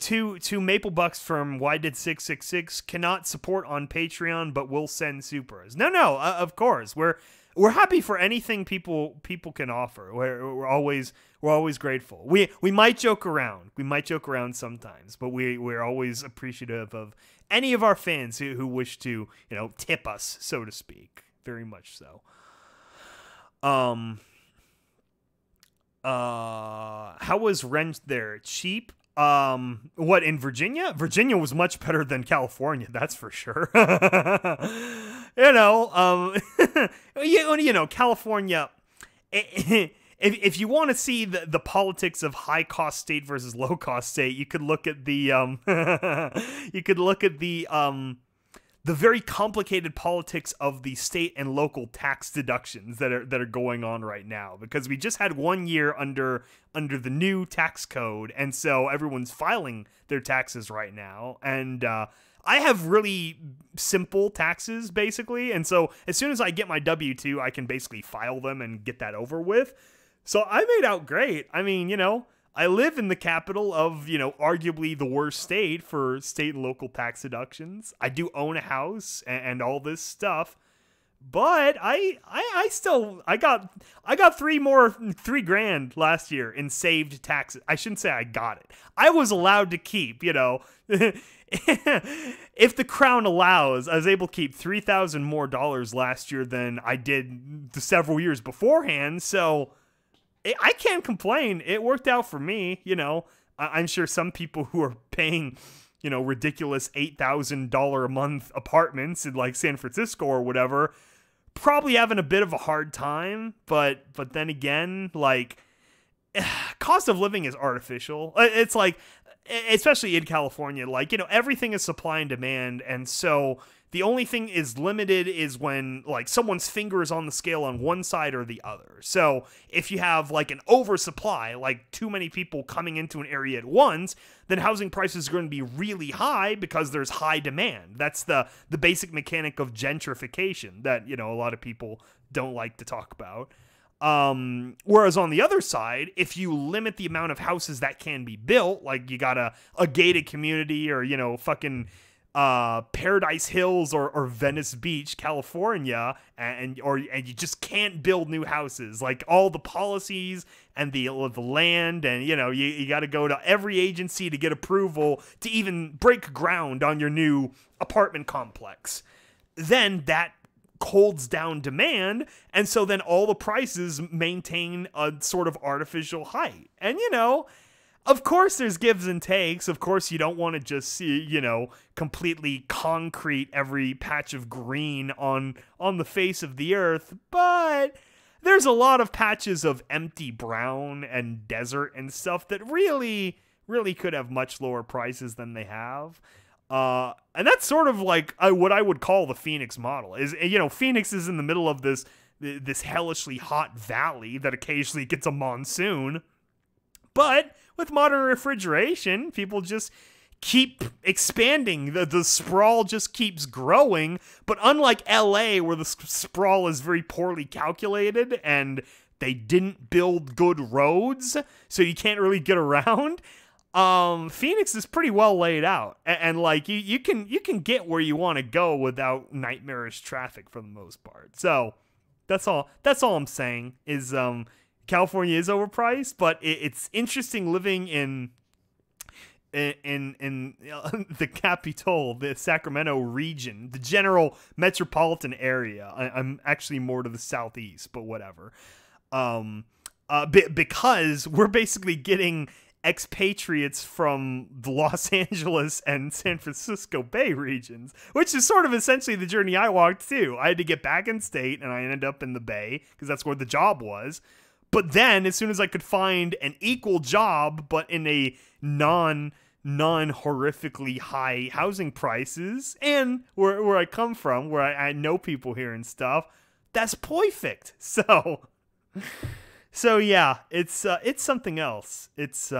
Two Maple Bucks from Why Did 666 cannot support on Patreon, but will send supers. No, of course we're happy for anything people can offer. We're always grateful. We might joke around. We might joke around sometimes, but we're always appreciative of any of our fans who wish to, you know, tip us, so to speak. Very much so. How was rent there? Cheap? What, in Virginia? Virginia was much better than California, that's for sure. You know, you know, California, if you want to see the politics of high cost state versus low cost state, you could look at the the very complicated politics of the state and local tax deductions that are going on right now, because we just had 1 year under the new tax code, and so everyone's filing their taxes right now, and I have really simple taxes basically, and so as soon as I get my W-2, I can basically file them and get that over with. So I made out great. I mean, you know, I live in the capital of, you know, arguably the worst state for state and local tax deductions. I do own a house and all this stuff, but I got three grand last year in saved taxes. I shouldn't say I got it. I was allowed to keep, you know, if the crown allows, I was able to keep $3,000 more last year than I did the several years beforehand. So I can't complain. It worked out for me. You know, I'm sure some people who are paying, you know, ridiculous $8,000 a month apartments in like San Francisco or whatever, probably having a bit of a hard time. But then again, like, cost of living is artificial. It's like, especially in California, like, you know, everything is supply and demand. And so the only thing is limited is when like someone's finger is on the scale on one side or the other. So if you have like an oversupply, like too many people coming into an area at once, then housing prices are going to be really high because there's high demand. That's the basic mechanic of gentrification that, you know, a lot of people don't like to talk about. Whereas on the other side, if you limit the amount of houses that can be built, like you got a gated community or, you know, fucking Paradise Hills or Venice Beach, California, and you just can't build new houses. Like all the policies and the land, and you know, you got to go to every agency to get approval to even break ground on your new apartment complex. Then that holds down demand, and so then all the prices maintain a sort of artificial height. And you know, of course there's gives and takes. Of course you don't want to just see, you know, completely concrete every patch of green on the face of the earth, but there's a lot of patches of empty brown and desert and stuff that really could have much lower prices than they have. And that's sort of like what I would call the Phoenix model. Is, you know, Phoenix is in the middle of this hellishly hot valley that occasionally gets a monsoon. But with modern refrigeration, people just keep expanding. The sprawl just keeps growing. But unlike LA, where the sprawl is very poorly calculated and they didn't build good roads, so you can't really get around, Phoenix is pretty well laid out, and like you can get where you want to go without nightmarish traffic for the most part. So that's all I'm saying is California is overpriced, but it's interesting living in the capital, the Sacramento region, the general metropolitan area. I'm actually more to the southeast, but whatever. Because we're basically getting expatriates from the Los Angeles and San Francisco Bay regions, which is sort of essentially the journey I walked too. I had to get back in state, and I ended up in the Bay because that's where the job was. But then, as soon as I could find an equal job, but in a non-horrifically high housing prices, and where I come from, where I know people here and stuff, that's perfect. So yeah, it's something else. It's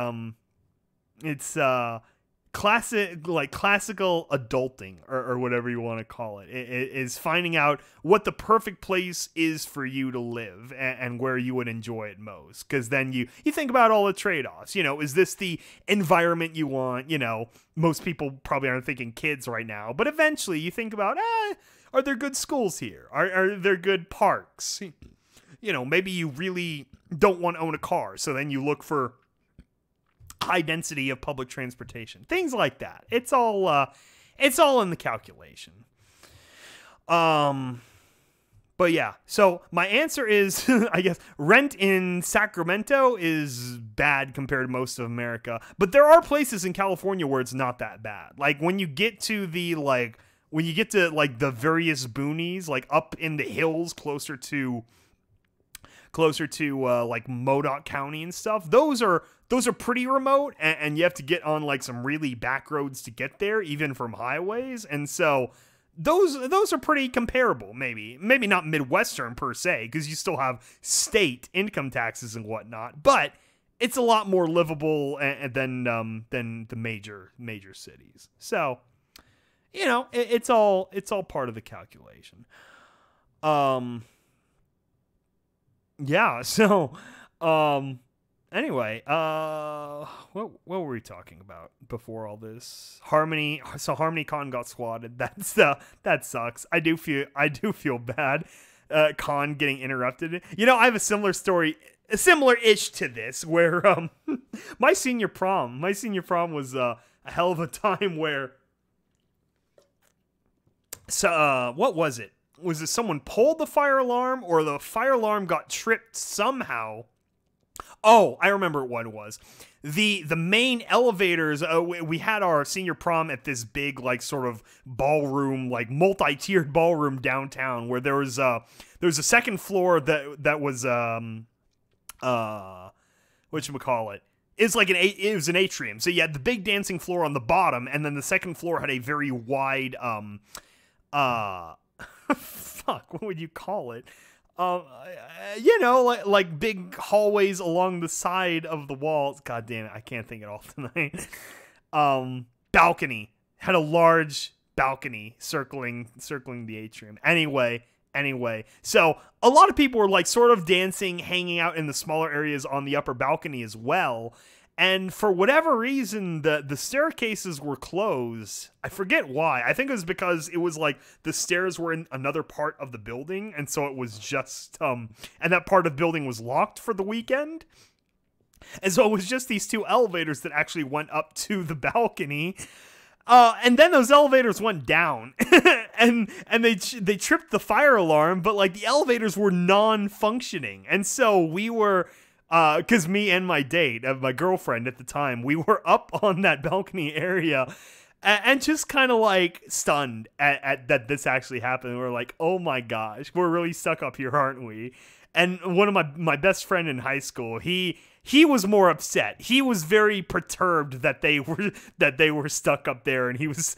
classical adulting or whatever you want to call it. It is finding out what the perfect place is for you to live and where you would enjoy it most. Because then you think about all the trade-offs. Is this the environment you want? Most people probably aren't thinking kids right now, but eventually you think about, are there good schools here? Are there good parks? Maybe you really don't want to own a car, so then you look for high density of public transportation, things like that. It's all in the calculation. But yeah, so my answer is, I guess, rent in Sacramento is bad compared to most of America, but there are places in California where it's not that bad. Like when you get to the the various boonies, like up in the hills closer to like Modoc County and stuff, those are pretty remote, and you have to get on like some really back roads to get there, even from highways. And so those are pretty comparable. Maybe not Midwestern per se, because you still have state income taxes and whatnot, but it's a lot more livable than the major cities. So it's all part of the calculation. Yeah, so, anyway, what were we talking about before all this? Harmony, so HarmonyCon got swatted. That sucks. I do feel bad, Con getting interrupted. I have a similar story, similar-ish to this, where, my senior prom was, a hell of a time where, so, what was it? Was it someone pulled the fire alarm, or the fire alarm got tripped somehow? Oh, I remember what it was. The main elevators, we had our senior prom at this big, like, sort of ballroom, like, multi-tiered ballroom downtown, where there was a second floor that was, whatchamacallit? It's like it was an atrium. So you had the big dancing floor on the bottom, and then the second floor had a very wide, fuck, what would you call it? Like big hallways along the side of the walls. God damn it, I can't think it all tonight. Balcony. Had a large balcony circling the atrium. Anyway, so a lot of people were like sort of dancing, hanging out in the smaller areas on the upper balcony as well. And for whatever reason, the staircases were closed. I forget why. I think it was because it was like the stairs were in another part of the building. And so it was just, and that part of the building was locked for the weekend. And so it was just these two elevators that actually went up to the balcony. And then those elevators went down and they tripped the fire alarm, but like the elevators were non-functioning. And so we were, cause me and my date, my girlfriend at the time, we were up on that balcony area and just kind of like stunned at that this actually happened. We were like, oh my gosh, we're really stuck up here, aren't we? And one of my best friend in high school, he was more upset. He was very perturbed that they were stuck up there, and he was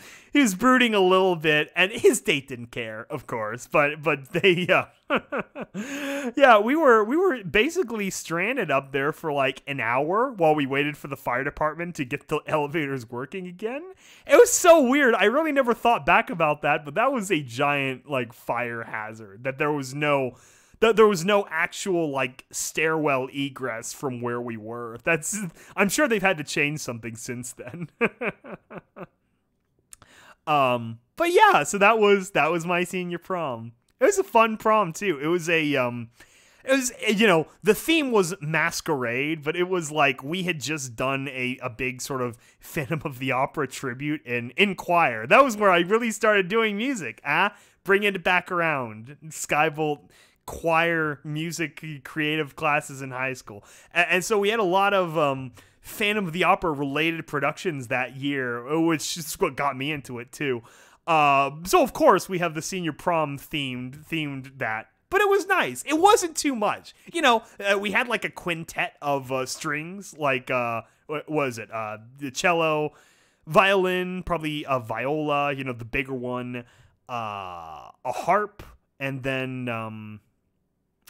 brooding a little bit. And his date didn't care, of course, but they yeah, we were basically stranded up there for like an hour while we waited for the fire department to get the elevators working again. It was so weird. I really never thought back about that, but that was a giant like fire hazard. That there was no actual like stairwell egress from where we were. I'm sure they've had to change something since then. But yeah, so that was my senior prom. It was a fun prom too. It was the theme was masquerade, but it was like we had just done a big sort of Phantom of the Opera tribute in choir. That was where I really started doing music. Bringing it back around. Skybolt choir music creative classes in high school, and so we had a lot of Phantom of the Opera related productions that year, which is what got me into it too. So of course we have the senior prom themed that, but it was nice. It wasn't too much, we had like a quintet of strings, like what was it? The cello, violin, probably a viola, the bigger one, a harp, and then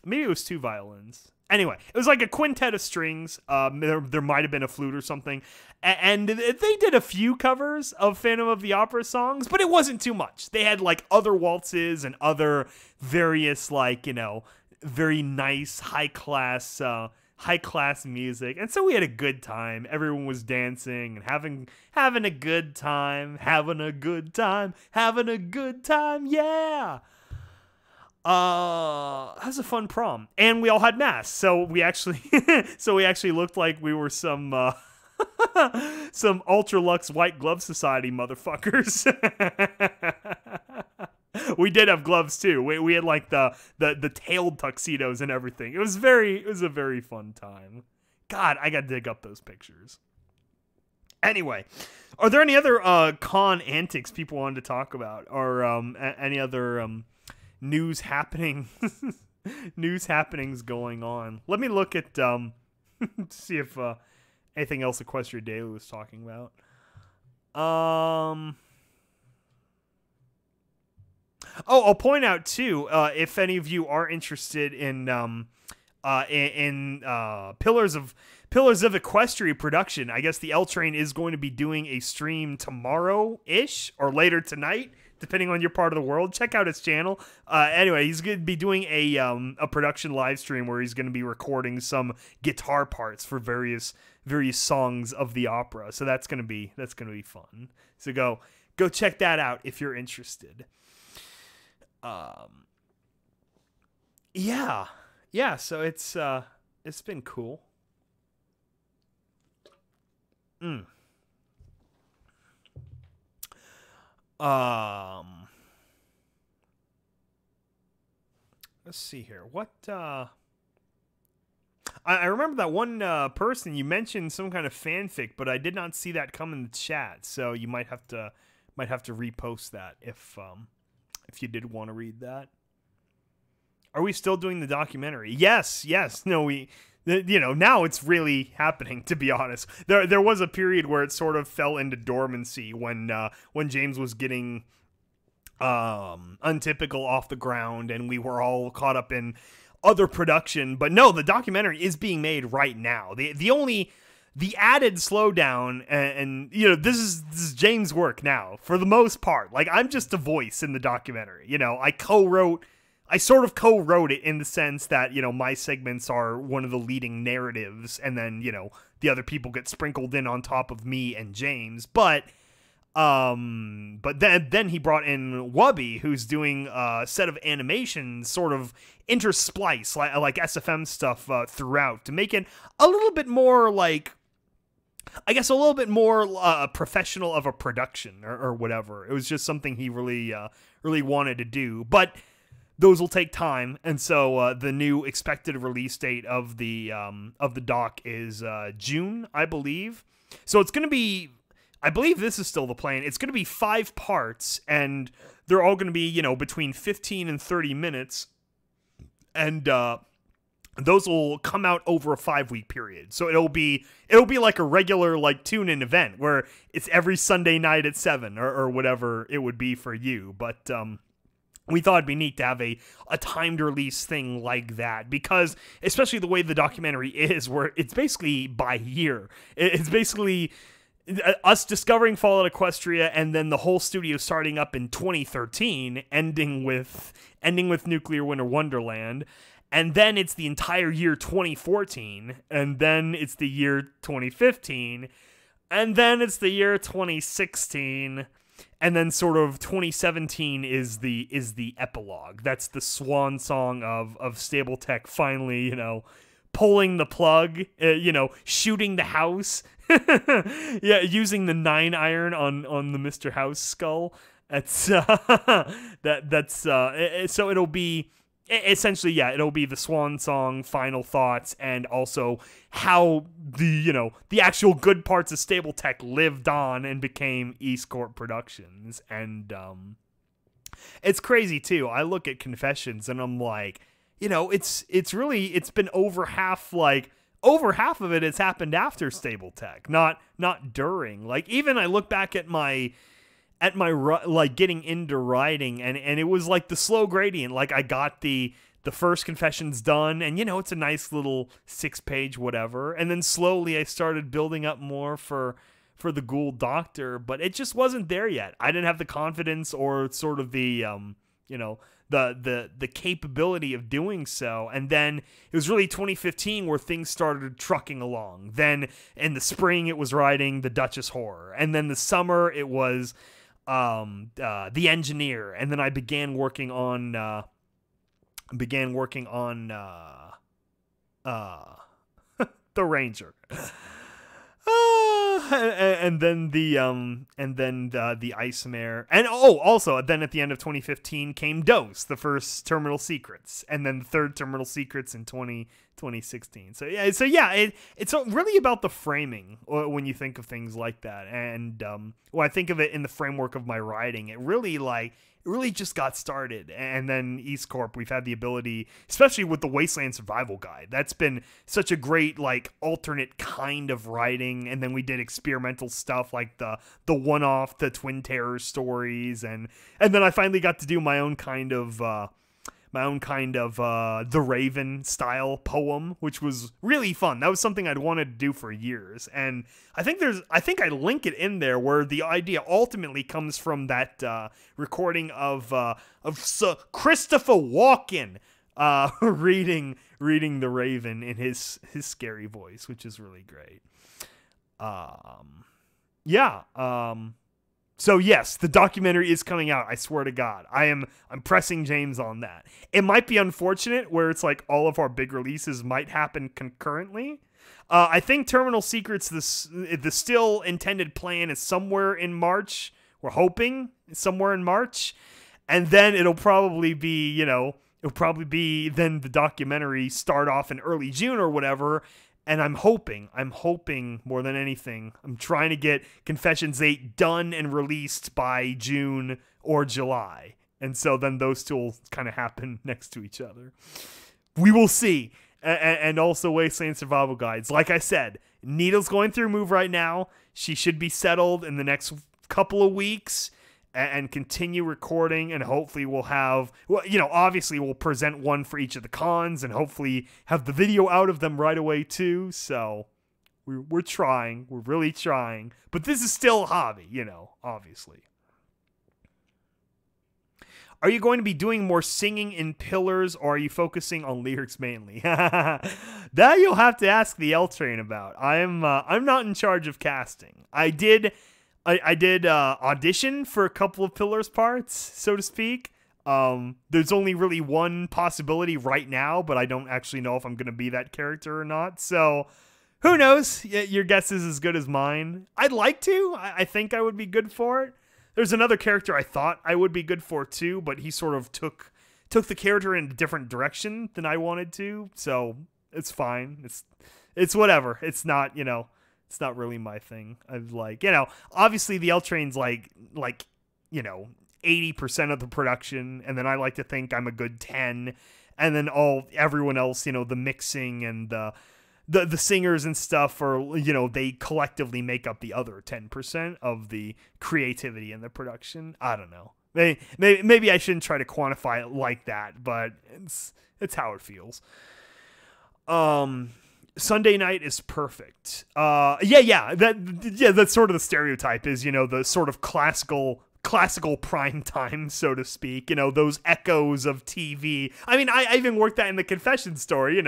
maybe it was 2 violins. Anyway, it was like a quintet of strings. There might have been a flute or something. And they did a few covers of Phantom of the Opera songs, but it wasn't too much. They had like other waltzes and other various like, very nice high class music. And so we had a good time. Everyone was dancing and having a good time, yeah. That was a fun prom, and we all had masks, so we actually looked like we were some Ultra Lux White Glove Society motherfuckers. We did have gloves too. We had like the tailed tuxedos and everything. It was a very fun time. God, I gotta dig up those pictures. Anyway, are there any other con antics people wanted to talk about, or any other news happenings going on? Let me look at see if anything else Equestria Daily was talking about. I'll point out too, if any of you are interested in Pillars of Equestria production, I guess the L Train is going to be doing a stream tomorrow-ish or later tonight, depending on your part of the world. Check out his channel. Anyway, he's going to be doing a production live stream where he's going to be recording some guitar parts for various songs of the opera. So that's going to be fun. So go check that out if you're interested. Yeah. So it's been cool. Let's see here. What, I remember that one person you mentioned some kind of fanfic, but I did not see that come in the chat. So you might have to repost that if you did want to read that. Are we still doing the documentary? Yes. No, now it's really happening, to be honest. There was a period where it sort of fell into dormancy when James was getting Untypical off the ground and we were all caught up in other production. But no, the documentary is being made right now. The added slowdown, and this is James' work now for the most part. Like, I'm just a voice in the documentary. I sort of co-wrote it in the sense that, my segments are one of the leading narratives, and then, the other people get sprinkled in on top of me and James. But then he brought in Wubby, who's doing a set of animations, sort of intersplice, like SFM stuff throughout, to make it a little bit more like, I guess, a little bit more professional of a production or whatever. It was just something he really wanted to do. But those will take time, and so the new expected release date of the doc is June, I believe. So it's going to be, I believe this is still the plan. It's going to be 5 parts, and they're all going to be, between 15 and 30 minutes, and those will come out over a 5-week period. So it'll be like a regular like tune-in event where it's every Sunday night at 7 or whatever it would be for you. But we thought it'd be neat to have a timed release thing like that, because especially the way the documentary is, where it's basically by year. It's basically us discovering Fallout Equestria, and then the whole studio starting up in 2013, ending with Nuclear Winter Wonderland, and then it's the entire year 2014, and then it's the year 2015, and then it's the year 2016. And then sort of 2017 is the epilogue. That's the swan song of Stable Tech finally, pulling the plug, shooting the house. Yeah, using the 9-iron on the Mr. House skull. That's so it'll be essentially, yeah, it'll be the swan song, final thoughts, and also how the actual good parts of Stable Tech lived on and became EAST Corp Productions. And it's crazy too. I look at Confessions and I'm like, it's been over half of it has happened after Stable Tech, not during. Like, even I look back at my like getting into writing, and it was like the slow gradient. Like, I got the first Confessions done, and it's a nice little 6-page whatever, and then slowly I started building up more for the Ghoul Doctor, but it just wasn't there yet. I didn't have the confidence or sort of the the capability of doing so. And then it was really 2015 where things started trucking along. Then in the spring it was writing The Duchess Horror, and then the summer it was The Engineer, and then I began working on The Ranger. And then the Ice Mare, and also then at the end of 2015 came Dose, the first Terminal Secrets, and then the third Terminal Secrets in 2016. So yeah, it's really about the framing when you think of things like that. And when I think of it in the framework of my writing, it really just got started. And then EAST Corp, we've had the ability, especially with the Wasteland Survival Guide, that's been such a great alternate kind of writing. And then we did experimental stuff like the one-off, the Twin Terror stories, and then I finally got to do my own kind of The Raven style poem, which was really fun. That was something I'd wanted to do for years, and I think I link it in there where the idea ultimately comes from that recording of Sir Christopher Walken reading The Raven in his scary voice, which is really great. So yes, the documentary is coming out. I swear to God, I'm pressing James on that. It might be unfortunate where it's like all of our big releases might happen concurrently. I think Terminal Secrets, the still intended plan is somewhere in March. We're hoping somewhere in March, and then it'll probably be then the documentary start off in early June or whatever. And I'm hoping more than anything, I'm trying to get Confessions 8 done and released by June or July. And so then those two will kind of happen next to each other. We will see. And also Wasteland Survival Guides. Like I said, Needle's going through a move right now. She should be settled in the next couple of weeks and continue recording, and hopefully we'll have, obviously we'll present one for each of the cons and hopefully have the video out of them right away too. So we're trying, we're really trying, but this is still a hobby, obviously. Are you going to be doing more singing in Pillars, or are you focusing on lyrics mainly? That you'll have to ask the L Train about. I'm not in charge of casting. I did audition for a couple of Pillars parts, so to speak. There's only really one possibility right now, but I don't actually know if I'm going to be that character or not. So who knows? Your guess is as good as mine. I'd like to. I think I would be good for it. There's another character I thought I would be good for too, but he sort of took the character in a different direction than I wanted to. So it's fine. It's whatever. It's not, it's not really my thing. I've obviously the L Train's 80% of the production, and then I like to think I'm a good 10, and then everyone else, the mixing and the singers and stuff are, they collectively make up the other 10% of the creativity in the production. I don't know. Maybe I shouldn't try to quantify it like that, but it's how it feels. Sunday night is perfect. That's sort of the stereotype is, the sort of classical prime time, so to speak, those echoes of TV. I mean, I even worked that in the Confession story,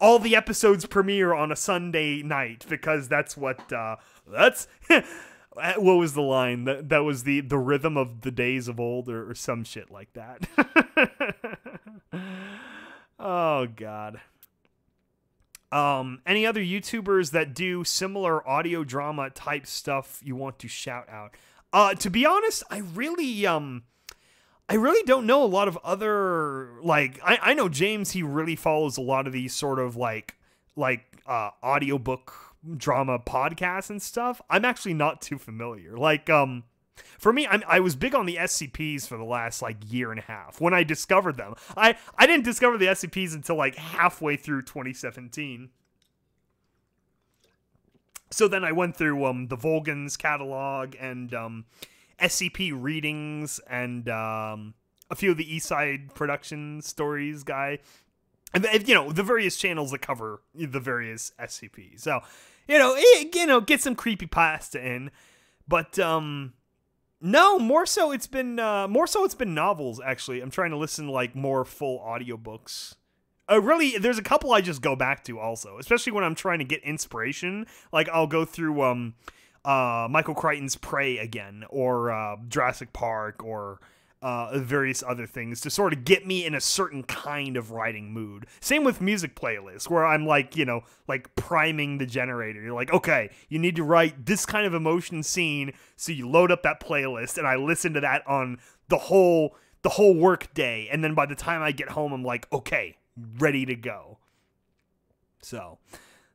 all the episodes premiere on a Sunday night because that's what, what was the line? That was the rhythm of the days of old or some shit like that. Oh, God. Any other YouTubers that do similar audio drama type stuff you want to shout out? To be honest, I really, I really don't know a lot of other, like, I know James, he really follows a lot of these sort of like audiobook drama podcasts and stuff. I'm actually not too familiar. Like, for me, I was big on the SCPs for the last like year and a half when I discovered them. I didn't discover the SCPs until like halfway through 2017. So then I went through the Volgan's catalog and SCP readings and a few of the East Side Productions stories guy. And, you know, the various channels that cover the various SCPs. So, get some creepypasta in. But, no, more so it's been novels, actually. I'm trying to listen to, like, more full audiobooks. Really, there's a couple I just go back to also, especially when I'm trying to get inspiration. Like, I'll go through Michael Crichton's Prey again, or Jurassic Park, or various other things to sort of get me in a certain kind of writing mood. Same with music playlists, where I'm like, like priming the generator. You're like, okay, you need to write this kind of emotion scene, so you load up that playlist, and I listen to that on the whole work day, and then by the time I get home, I'm like, okay, ready to go. So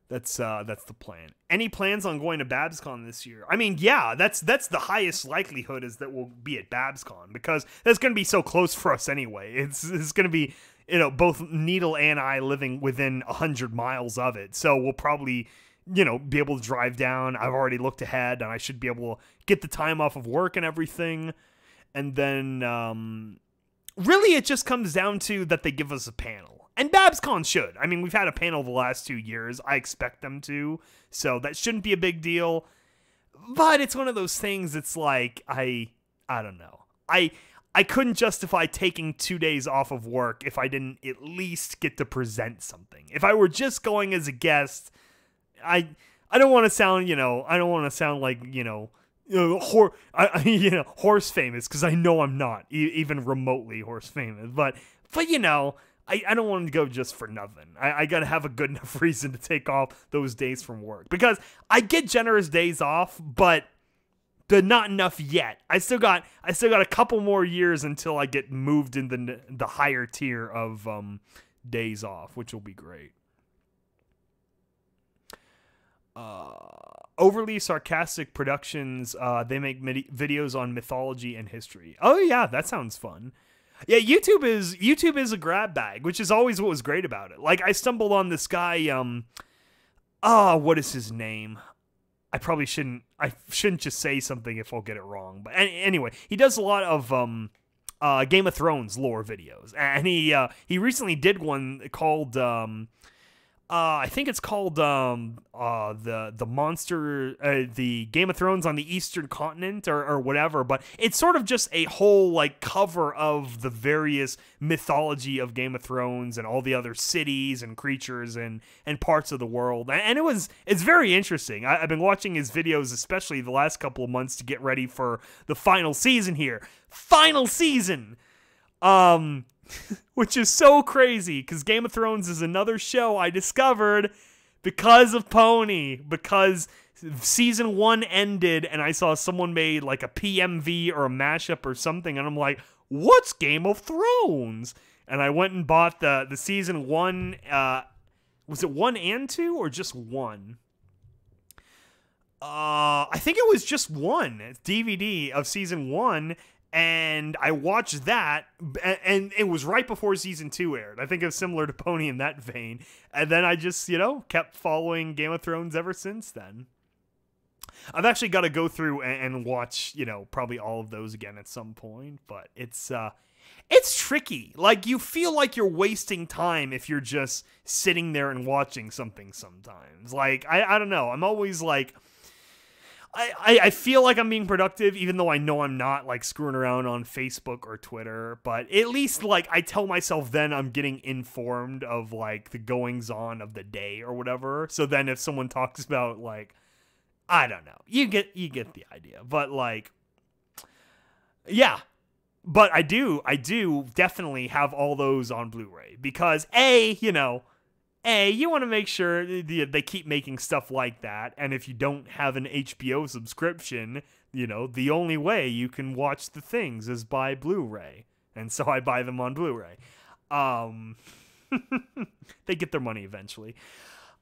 that's the plan. Any plans on going to BabsCon this year? I mean, yeah, that's the highest likelihood is that we'll be at BabsCon, because that's going to be so close for us anyway. It's going to be, both Needle and I living within 100 miles of it. So we'll probably, be able to drive down. I've already looked ahead, and I should be able to get the time off of work and everything. And then, really it just comes down to that they give us a panel. And BabsCon should. I mean, we've had a panel the last 2 years. I expect them to. So that shouldn't be a big deal. But it's one of those things, it's like, I don't know. I couldn't justify taking 2 days off of work if I didn't at least get to present something. If I were just going as a guest, I don't want to sound, I don't want to sound like, horse famous, because I know I'm not even remotely horse famous. But I don't want to go just for nothing. I got to have a good enough reason to take off those days from work, because I get generous days off, but they're not enough yet. I still got a couple more years until I get moved in the higher tier of days off, which will be great. Overly Sarcastic Productions, they make videos on mythology and history. Oh yeah, that sounds fun. Yeah, YouTube is a grab bag, which is always what was great about it. Like, I stumbled on this guy, what is his name? I shouldn't just say something if I'll get it wrong. But anyway, he does a lot of Game of Thrones lore videos, and he recently did one called I think it's called the Game of Thrones on the Eastern Continent or whatever, but it's sort of just a whole like cover of the various mythology of Game of Thrones and all the other cities and creatures and parts of the world, and it's very interesting. I've been watching his videos, especially the last couple of months, to get ready for the final season here. Final season! Which is so crazy, because Game of Thrones is another show I discovered because of Pony, because season 1 ended and I saw someone made like a PMV or a mashup or something, and I'm like, what's Game of Thrones? And I went and bought the season 1, was it 1 and 2 or just 1? I think it was just 1 DVD of season 1. And I watched that, and it was right before season 2 aired. I think it was similar to Pony in that vein. And then I just, kept following Game of Thrones ever since then. I've actually got to go through and watch, probably all of those again at some point. But it's tricky. Like, you feel like you're wasting time if you're just sitting there and watching something sometimes. Like, I don't know. I'm always like, I feel like I'm being productive, even though I know I'm not, like, screwing around on Facebook or Twitter, but at least, like, I tell myself then I'm getting informed of, like, the goings-on of the day or whatever, so then if someone talks about, like, I don't know, you get the idea, but, like, yeah, but I do definitely have all those on Blu-ray, because, you want to make sure they keep making stuff like that, and if you don't have an HBO subscription, the only way you can watch the things is by Blu-ray. and so I buy them on Blu-ray. They get their money eventually.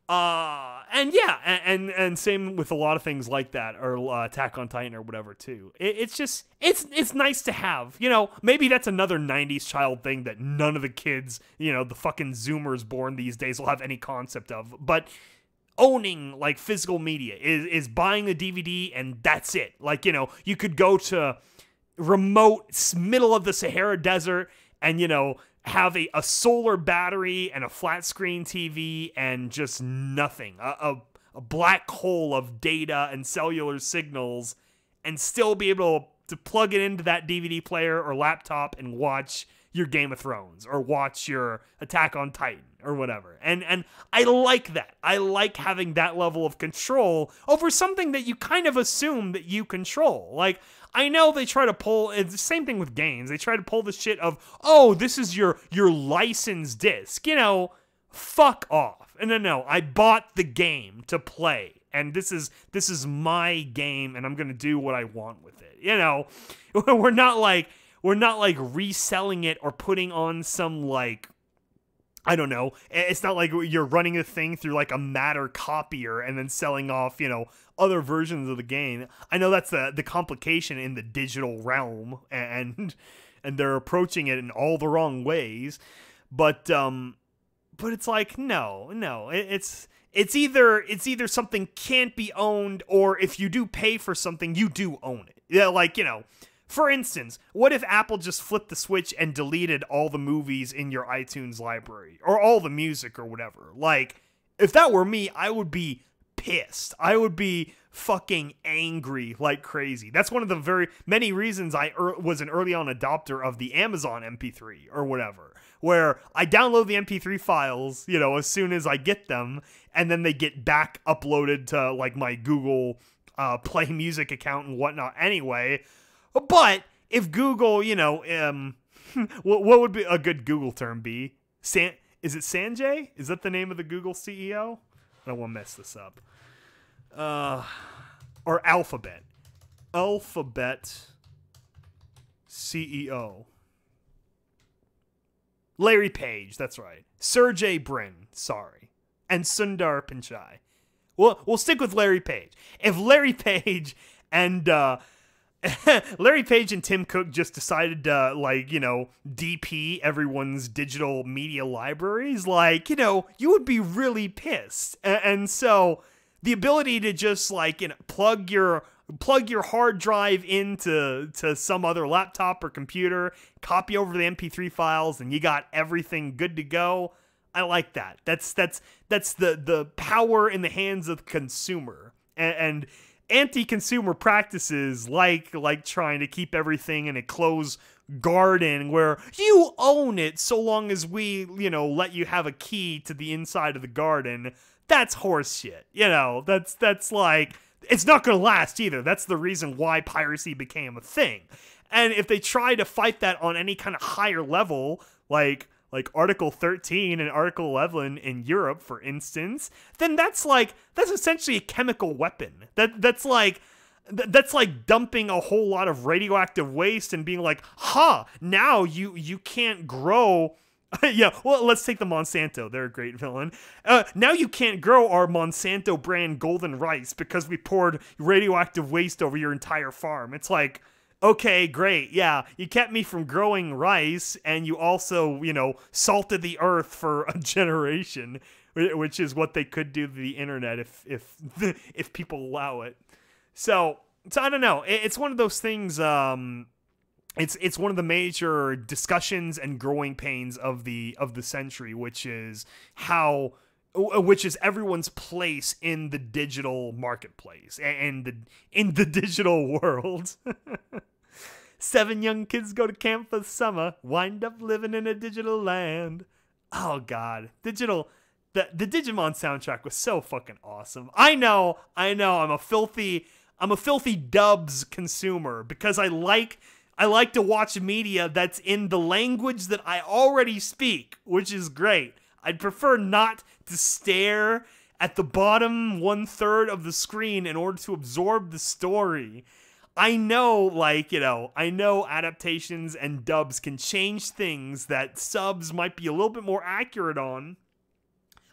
And yeah, and same with a lot of things like that, or Attack on Titan or whatever too. It's just, it's nice to have, you know. Maybe that's another 90s child thing that none of the kids, you know, the fucking Zoomers born these days will have any concept of. But owning like physical media is buying the DVD and that's it. Like, you know, you could go to remote middle of the Sahara Desert and, you know, have a solar battery and a flat screen TV and just nothing. A black hole of data and cellular signals, and still be able to plug it into that DVD player or laptop and watch your Game of Thrones or watch your Attack on Titan or whatever. And I like that. I like having that level of control over something that you kind of assume that you control. Like, I know they try to pull, it's the same thing with games. They try to pull the shit of, oh, this is your licensed disc. You know, fuck off. And no, I bought the game to play. And this is my game, and I'm going to do what I want with it. You know, we're not like reselling it or putting on some, like, I don't know. It's not like you're running a thing through like a Matter copier and then selling off, you know, other versions of the game. I know that's the complication in the digital realm, and they're approaching it in all the wrong ways. But it's like, no, it's either something can't be owned, or if you do pay for something, you do own it. Yeah, like, you know, for instance, what if Apple just flipped the switch and deleted all the movies in your iTunes library, or all the music or whatever? Like, if that were me, I would be pissed. I would be fucking angry like crazy. That's one of the very many reasons I was an early on adopter of the Amazon MP3 or whatever, where I download the MP3 files, you know, as soon as I get them, and then they get back uploaded to like my Google Play Music account and whatnot anyway. But if Google, you know, what would be a good Google term be? Is it Sanjay? Is that the name of the Google CEO? I don't want to mess this up. Or Alphabet. Alphabet CEO. Larry Page, that's right. Sergey Brin, sorry. And Sundar Pichai. We'll stick with Larry Page. If Larry Page and Larry Page and Tim Cook just decided to, like, you know, DP everyone's digital media libraries, like, you know, you would be really pissed. And so the ability to just, like, you know, plug your hard drive into some other laptop or computer, copy over the MP3 files, and you got everything good to go. I like that. That's the power in the hands of the consumer. And anti-consumer practices like trying to keep everything in a closed garden where you own it so long as we, you know, let you have a key to the inside of the garden. That's horse shit. You know, that's like, it's not going to last either. That's the reason why piracy became a thing. And if they try to fight that on any kind of higher level, like Article 13 and Article 11 in Europe, for instance, then that's essentially a chemical weapon. That's like dumping a whole lot of radioactive waste and being like, now you can't grow. Yeah, well, let's take the Monsanto. They're a great villain. Now you can't grow our Monsanto brand golden rice because we poured radioactive waste over your entire farm. It's like, okay, great. Yeah, you kept me from growing rice, and you also, you know, salted the earth for a generation, which is what they could do to the internet if people allow it. So I don't know. It's one of those things. It's one of the major discussions and growing pains of the century, which is everyone's place in the digital marketplace and in the digital world. 7 young kids go to camp for the summer, wind up living in a digital land. Oh God, the Digimon soundtrack was so fucking awesome. I know. I'm a filthy dubs consumer because I like to watch media that's in the language that I already speak, which is great. I'd prefer not to stare at the bottom 1/3 of the screen in order to absorb the story. I know, like, you know, I know adaptations and dubs can change things that subs might be a little bit more accurate on.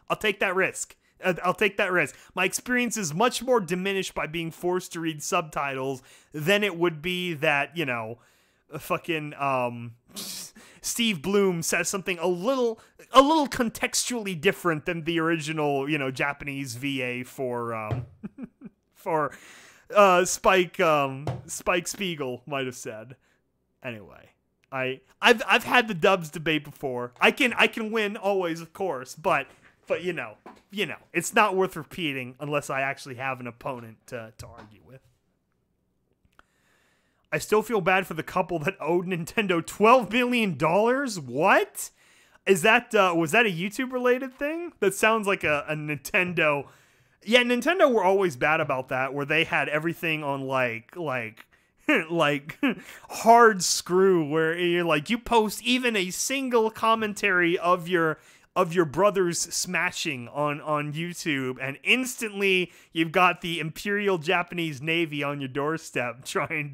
I'll take that risk. I'll take that risk. My experience is much more diminished by being forced to read subtitles than it would be that, you know, fucking Steve Bloom says something a little contextually different than the original, you know, Japanese VA for Spike Spiegel might have said. Anyway, I've had the dubs debate before. I can win always, of course, but you know, it's not worth repeating unless I actually have an opponent to argue with. I still feel bad for the couple that owed Nintendo $12 million. What? Is that, was that a YouTube related thing? That sounds like a Nintendo. Yeah, Nintendo were always bad about that, where they had everything on like hard screw, where you're like, you post even a single commentary of your brother's smashing on YouTube, and instantly you've got the Imperial Japanese Navy on your doorstep trying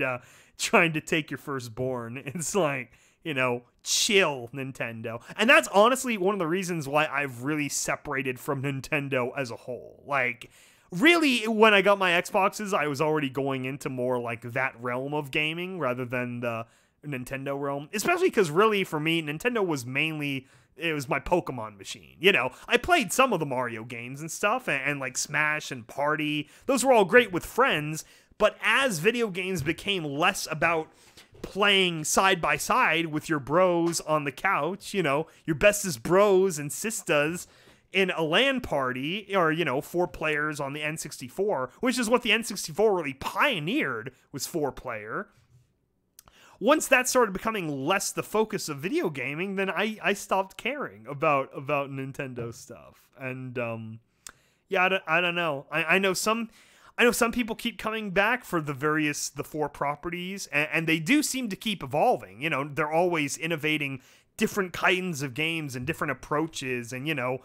to take your firstborn. It's like, you know, chill, Nintendo. And that's honestly one of the reasons why I've really separated from Nintendo as a whole. Like, really, when I got my Xboxes, I was already going into more like that realm of gaming rather than the Nintendo realm. Especially because really, for me, Nintendo was mainly, it was my Pokemon machine. You know, I played some of the Mario games and stuff, and like Smash and Party. Those were all great with friends. But as video games became less about playing side by side with your bros on the couch, you know, your bestest bros and sisters in a LAN party, or, you know, 4 players on the N64, which is what the N64 really pioneered, was 4-player. Once that started becoming less the focus of video gaming, then I stopped caring about Nintendo stuff. And yeah, I don't know. I know some people keep coming back for the 4 properties, and they do seem to keep evolving. You know, they're always innovating different kinds of games and different approaches, and, you know,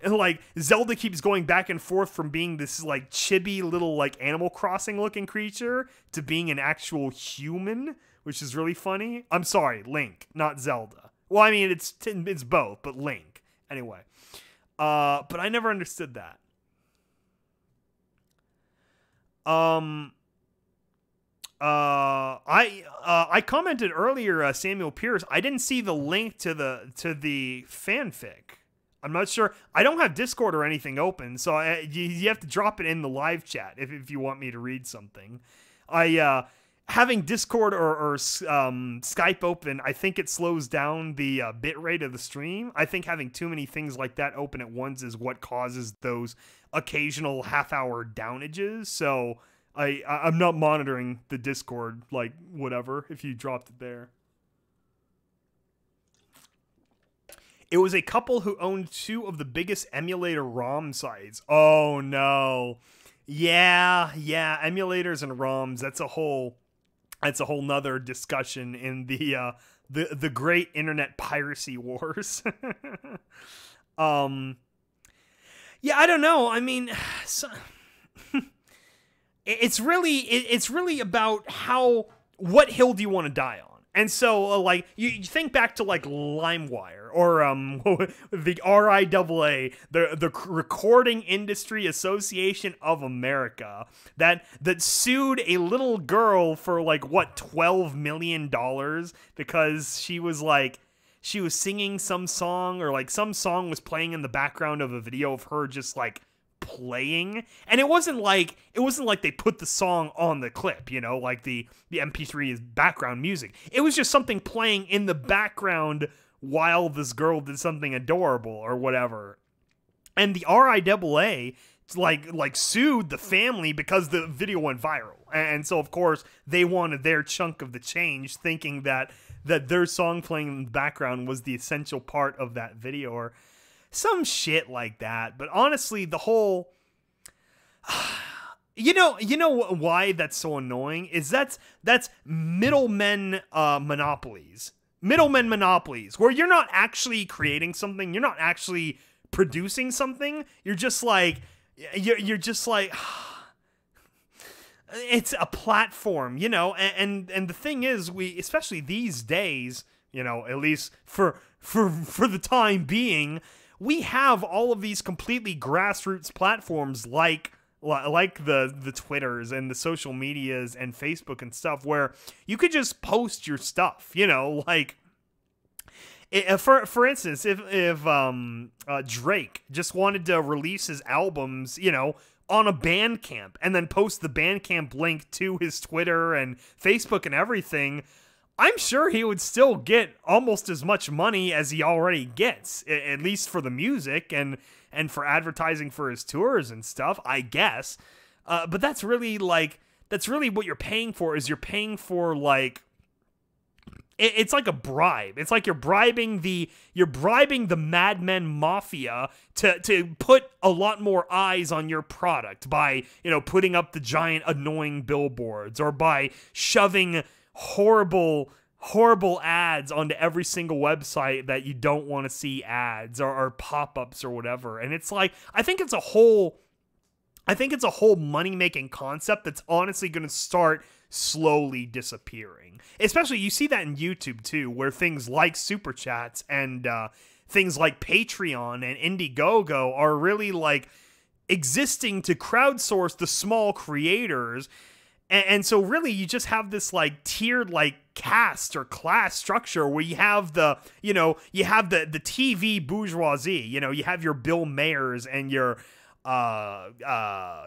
like Zelda keeps going back and forth from being this like chibi little like Animal Crossing looking creature to being an actual human, which is really funny. I'm sorry, Link, not Zelda. Well, I mean, it's both, but Link. Anyway, but I never understood that. I commented earlier, Samuel Pierce. I didn't see the link to the fanfic. I'm not sure. I don't have Discord or anything open, so you have to drop it in the live chat if you want me to read something. Having Discord or Skype open, I think it slows down the bitrate of the stream. I think having too many things like that open at once is what causes those occasional half-hour downages. So I'm not monitoring the Discord, like, whatever, if you dropped it there. It was a couple who owned 2 of the biggest emulator ROM sites. Oh, no. Yeah, emulators and ROMs, that's a whole nother discussion in the great internet piracy wars. Yeah, I don't know. I mean, it's really about what hill do you want to die on. And so, like, you think back to, like, LimeWire, or the RIAA, the Recording Industry Association of America, that sued a little girl for, like, what, $12 million because she was singing some song, or, like, some song was playing in the background of a video of her just, like, playing, and it wasn't like they put the song on the clip, you know, like the MP3 is background music. It was just something playing in the background while this girl did something adorable or whatever. And the RIAA like sued the family because the video went viral, and so of course they wanted their chunk of the change, thinking that their song playing in the background was the essential part of that video, or some shit like that. But honestly, the whole, you know why that's so annoying is that's middlemen monopolies, where you're not actually creating something, you're not actually producing something, you're just like it's a platform, you know, and the thing is, we, especially these days, you know, at least for the time being, we have all of these completely grassroots platforms like the Twitters and the social medias and Facebook and stuff, where you could just post your stuff, you know, like, for instance, if Drake just wanted to release his albums, you know, on a Bandcamp and then post the Bandcamp link to his Twitter and Facebook and everything, I'm sure he would still get almost as much money as he already gets, at least for the music and for advertising for his tours and stuff, I guess. But that's really what you're paying for, is you're paying for, like, it's like a bribe. It's like you're bribing the Mad Men Mafia to put a lot more eyes on your product by, you know, putting up the giant annoying billboards, or by shoving horrible ads onto every single website that you don't want to see ads, or pop-ups or whatever. And it's like, I think it's a whole money-making concept that's honestly going to start slowly disappearing. Especially, you see that in YouTube too, where things like Super Chats and things like Patreon and Indiegogo are really, like, existing to crowdsource the small creators. And so really you just have this, like, tiered, like, caste or class structure where you have the TV bourgeoisie, you know, you have your Bill Mayers and your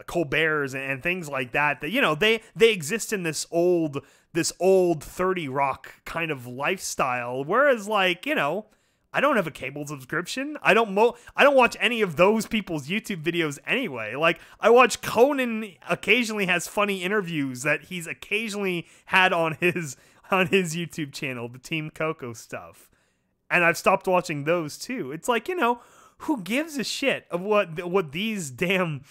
Colbert's and things like that, you know, they exist in this old 30 Rock kind of lifestyle, whereas, like, you know, I don't have a cable subscription. I don't watch any of those people's YouTube videos anyway. Like, I watch Conan occasionally has funny interviews that he's occasionally had on his YouTube channel, the Team Coco stuff. And I've stopped watching those too. It's like, you know, who gives a shit of what these damn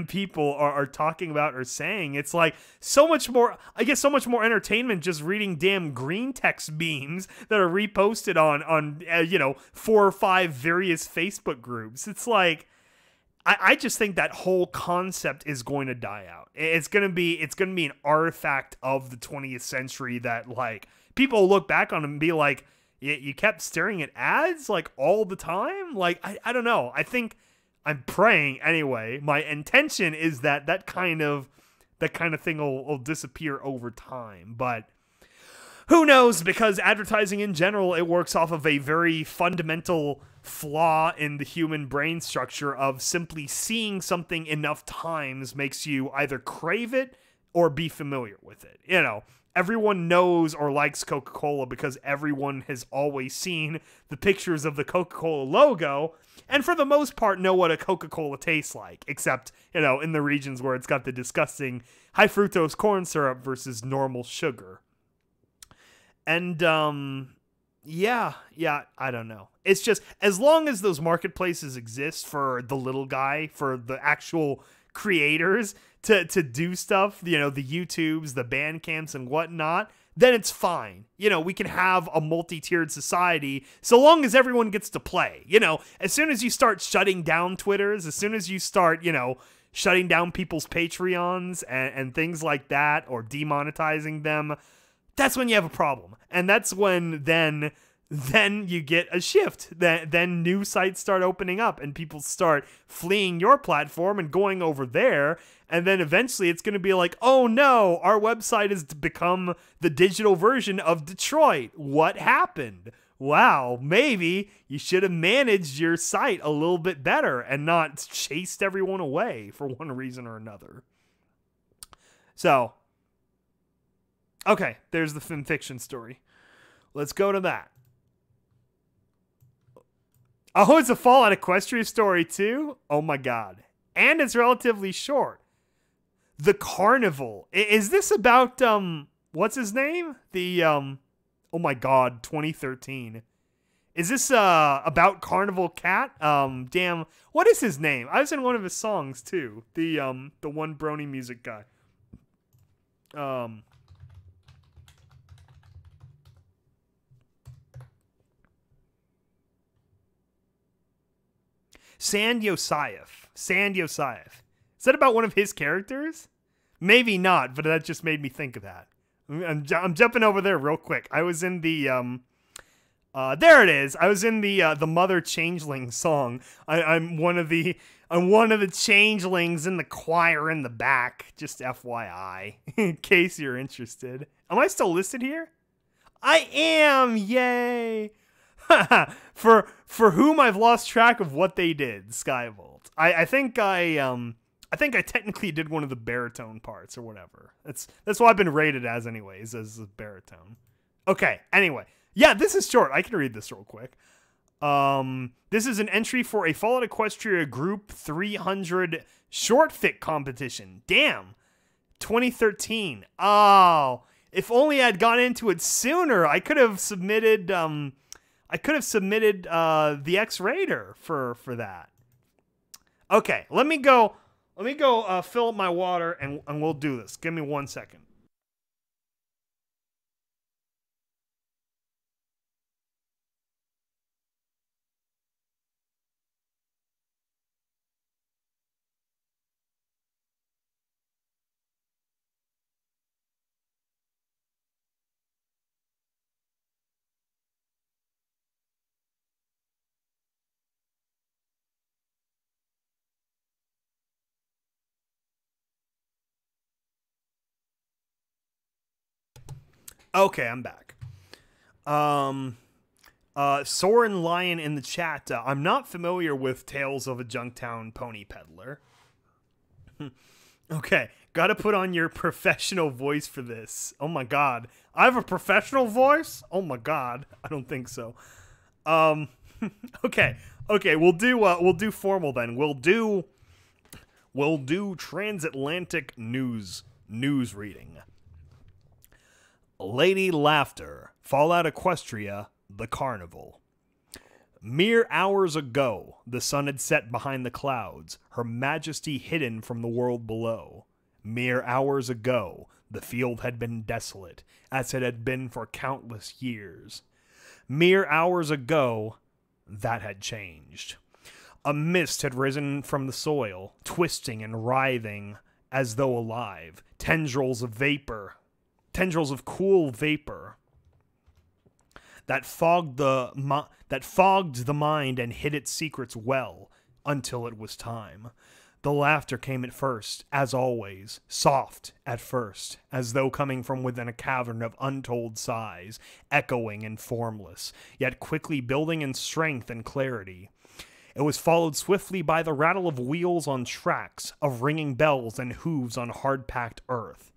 people are talking about or saying? It's like so much more entertainment just reading damn green text memes that are reposted on you know, 4 or 5 various Facebook groups. It's like, I just think that whole concept is going to die out. It's gonna be an artifact of the 20th century that, like, people look back on and be like, you kept staring at ads, like, all the time? Like, I don't know. I think, I'm praying anyway. My intention is that kind of thing will disappear over time. But who knows? Because advertising in general, it works off of a very fundamental flaw in the human brain structure of simply seeing something enough times makes you either crave it or be familiar with it. You know, everyone knows or likes Coca-Cola because everyone has always seen the pictures of the Coca-Cola logo, and for the most part know what a Coca-Cola tastes like, except, you know, in the regions where it's got the disgusting high fructose corn syrup versus normal sugar. And, yeah, I don't know. It's just, as long as those marketplaces exist for the little guy, for the actual creators to do stuff, you know, the YouTubes, the Bandcamps and whatnot, then it's fine. You know, we can have a multi-tiered society so long as everyone gets to play. You know, as soon as you start shutting down Twitters, as soon as you start, you know, shutting down people's Patreons and things like that, or demonetizing them, that's when you have a problem. And that's when then you get a shift. Then new sites start opening up and people start fleeing your platform and going over there. And then eventually it's going to be like, oh no, our website has become the digital version of Detroit. What happened? Wow, maybe you should have managed your site a little bit better and not chased everyone away for one reason or another. So, okay, there's the FimFiction story. Let's go to that. Oh, it's a Fallout Equestria story too? Oh my god. And it's relatively short. The Carnival. Is this about, what's his name? The, oh my god, 2013. Is this, about Carnival Cat? Damn, what is his name? I was in one of his songs too. The one Brony music guy. Sand Yosayef. Is that about one of his characters? Maybe not, but that just made me think of that. I'm jumping over there real quick. I was in the there it is. I was in the Mother Changeling song. I'm one of the changelings in the choir in the back. Just FYI, in case you're interested. Am I still listed here? I am. Yay! for whom I've lost track of what they did. Skyvault. I think I technically did one of the baritone parts or whatever. That's what I've been rated as anyways, as a baritone. Okay, anyway. Yeah, this is short. I can read this real quick. This is an entry for a Fallout Equestria Group 300 short fit competition. Damn. 2013. Oh, if only I'd gone into it sooner. I could have submitted the X-Raider for that. Okay, let me go fill up my water and we'll do this. Give me 1 second. Okay, I'm back. Soren Lion in the chat. I'm not familiar with Tales of a Junktown Pony Peddler. Okay, gotta put on your professional voice for this. Oh my god. I have a professional voice? Oh my god. I don't think so. Okay, we'll do formal then. We'll do transatlantic news reading. Lady Laughter, Fallout Equestria, the Carnival. Mere hours ago, the sun had set behind the clouds, her majesty hidden from the world below. Mere hours ago, the field had been desolate, as it had been for countless years. Mere hours ago, that had changed. A mist had risen from the soil, twisting and writhing as though alive, tendrils of cool vapor that fogged the mind and hid its secrets well until it was time. The laughter came at first, as always, soft at first, as though coming from within a cavern of untold size, echoing and formless, yet quickly building in strength and clarity. It was followed swiftly by the rattle of wheels on tracks, of ringing bells and hooves on hard-packed earth.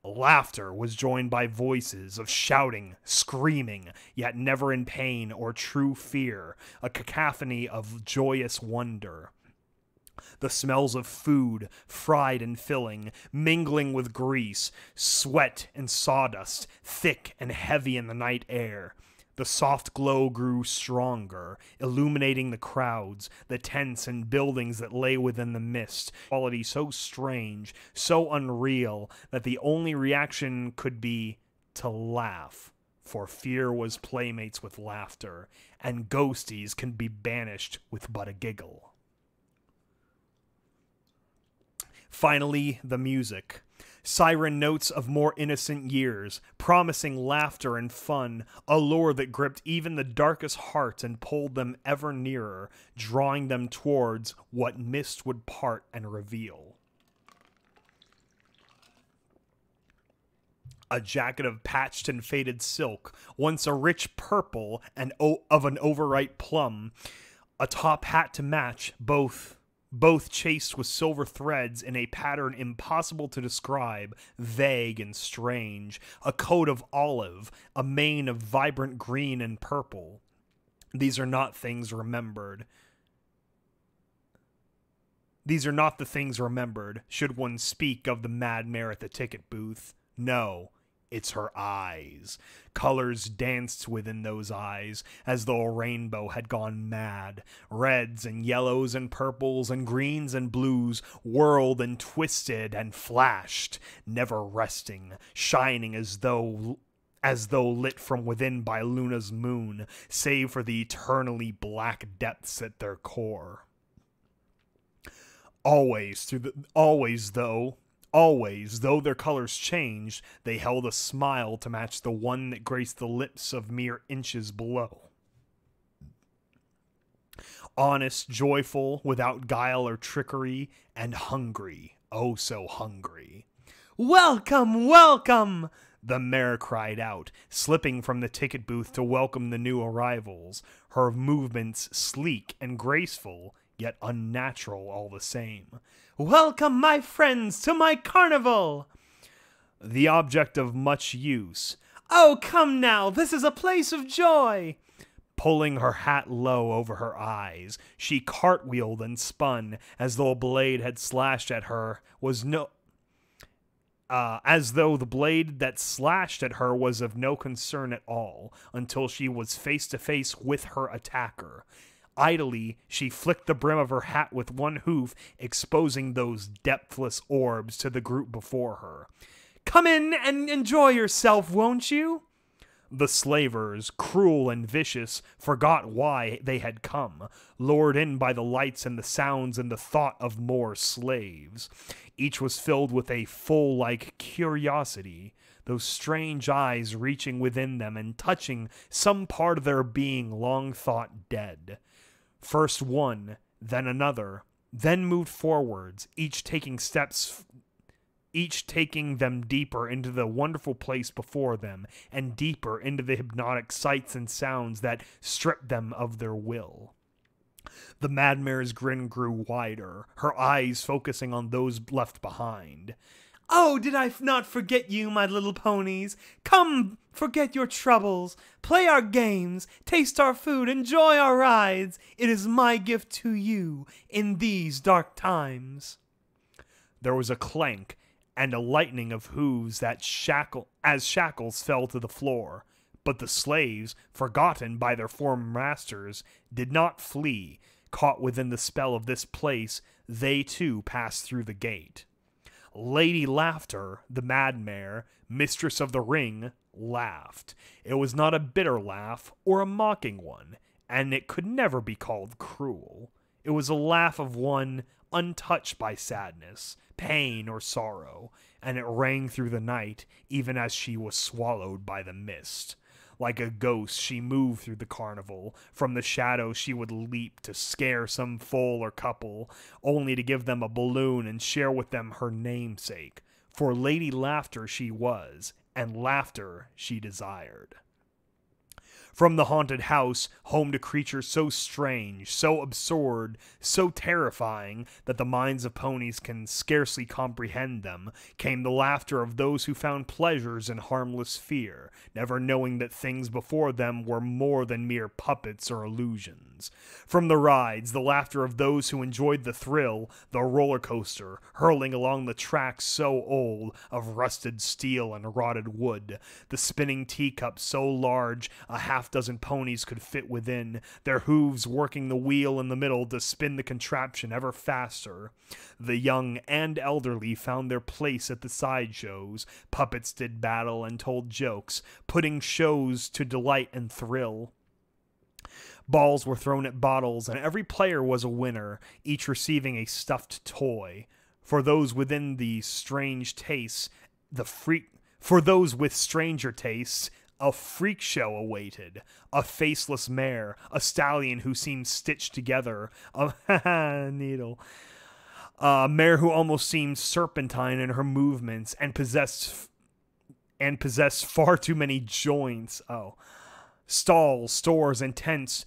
Laughter was joined by voices of shouting, screaming, yet never in pain or true fear, a cacophony of joyous wonder. The smells of food, fried and filling, mingling with grease, sweat and sawdust, thick and heavy in the night air. The soft glow grew stronger, illuminating the crowds, the tents and buildings that lay within the mist. Quality so strange, so unreal, that the only reaction could be to laugh. For fear was playmates with laughter, and ghosties can be banished with but a giggle. Finally, the music. Siren notes of more innocent years, promising laughter and fun, a lure that gripped even the darkest heart and pulled them ever nearer, drawing them towards what mist would part and reveal. A jacket of patched and faded silk, once a rich purple and of an overripe plum, a top hat to match, both chased with silver threads in a pattern impossible to describe, vague and strange, a coat of olive, a mane of vibrant green and purple. These are not things remembered. These are not the things remembered, should one speak of the mad mare at the ticket booth. No. It's her eyes. Colors danced within those eyes, as though a rainbow had gone mad. Reds and yellows and purples and greens and blues whirled and twisted and flashed, never resting, shining as though lit from within by Luna's moon, save for the eternally black depths at their core. Always, though, Always, though their colors changed, they held a smile to match the one that graced the lips of mere inches below. Honest, joyful, without guile or trickery, and hungry, oh so hungry. "Welcome, welcome!" the mayor cried out, slipping from the ticket booth to welcome the new arrivals, her movements sleek and graceful, yet unnatural all the same. "Welcome, my friends, to my carnival!" The object of much use. "Oh, come now, this is a place of joy!" Pulling her hat low over her eyes, she cartwheeled and spun as though a blade had slashed at her as though the blade that slashed at her was of no concern at all, until she was face to face with her attacker. Idly, she flicked the brim of her hat with one hoof, exposing those depthless orbs to the group before her. "Come in and enjoy yourself, won't you?" The slavers, cruel and vicious, forgot why they had come, lured in by the lights and the sounds and the thought of more slaves. Each was filled with a full-like curiosity, those strange eyes reaching within them and touching some part of their being long thought dead. First one, then another, then moved forwards, each taking them deeper into the wonderful place before them, and deeper into the hypnotic sights and sounds that stripped them of their will. The madmare's grin grew wider, her eyes focusing on those left behind. "Oh, did I not forget you, my little ponies? Come, forget your troubles, play our games, taste our food, enjoy our rides. It is my gift to you in these dark times." There was a clank and a lightning of hooves as shackles fell to the floor. But the slaves, forgotten by their former masters, did not flee. Caught within the spell of this place, they too passed through the gate. Lady Laughter, the madmare, mistress of the ring, laughed. It was not a bitter laugh or a mocking one, and it could never be called cruel. It was a laugh of one untouched by sadness, pain, or sorrow, and it rang through the night even as she was swallowed by the mist. Like a ghost, she moved through the carnival. From the shadows she would leap to scare some foal or couple, only to give them a balloon and share with them her namesake. For Lady Laughter she was, and laughter she desired. From the haunted house, home to creatures so strange, so absurd, so terrifying that the minds of ponies can scarcely comprehend them, came the laughter of those who found pleasures in harmless fear, never knowing that things before them were more than mere puppets or illusions. From the rides, the laughter of those who enjoyed the thrill, the roller coaster, hurling along the tracks so old, of rusted steel and rotted wood, the spinning teacup so large a half-dozen ponies could fit within, their hooves working the wheel in the middle to spin the contraption ever faster. The young and elderly found their place at the sideshows. Puppets did battle and told jokes, putting shows to delight and thrill. Balls were thrown at bottles, and every player was a winner, each receiving a stuffed toy. For those within the strange tastes, for those with stranger tastes, a freak show awaited. A faceless mare, a stallion who seemed stitched together, a needle. A mare who almost seemed serpentine in her movements and possessed far too many joints. Stalls, stores, and tents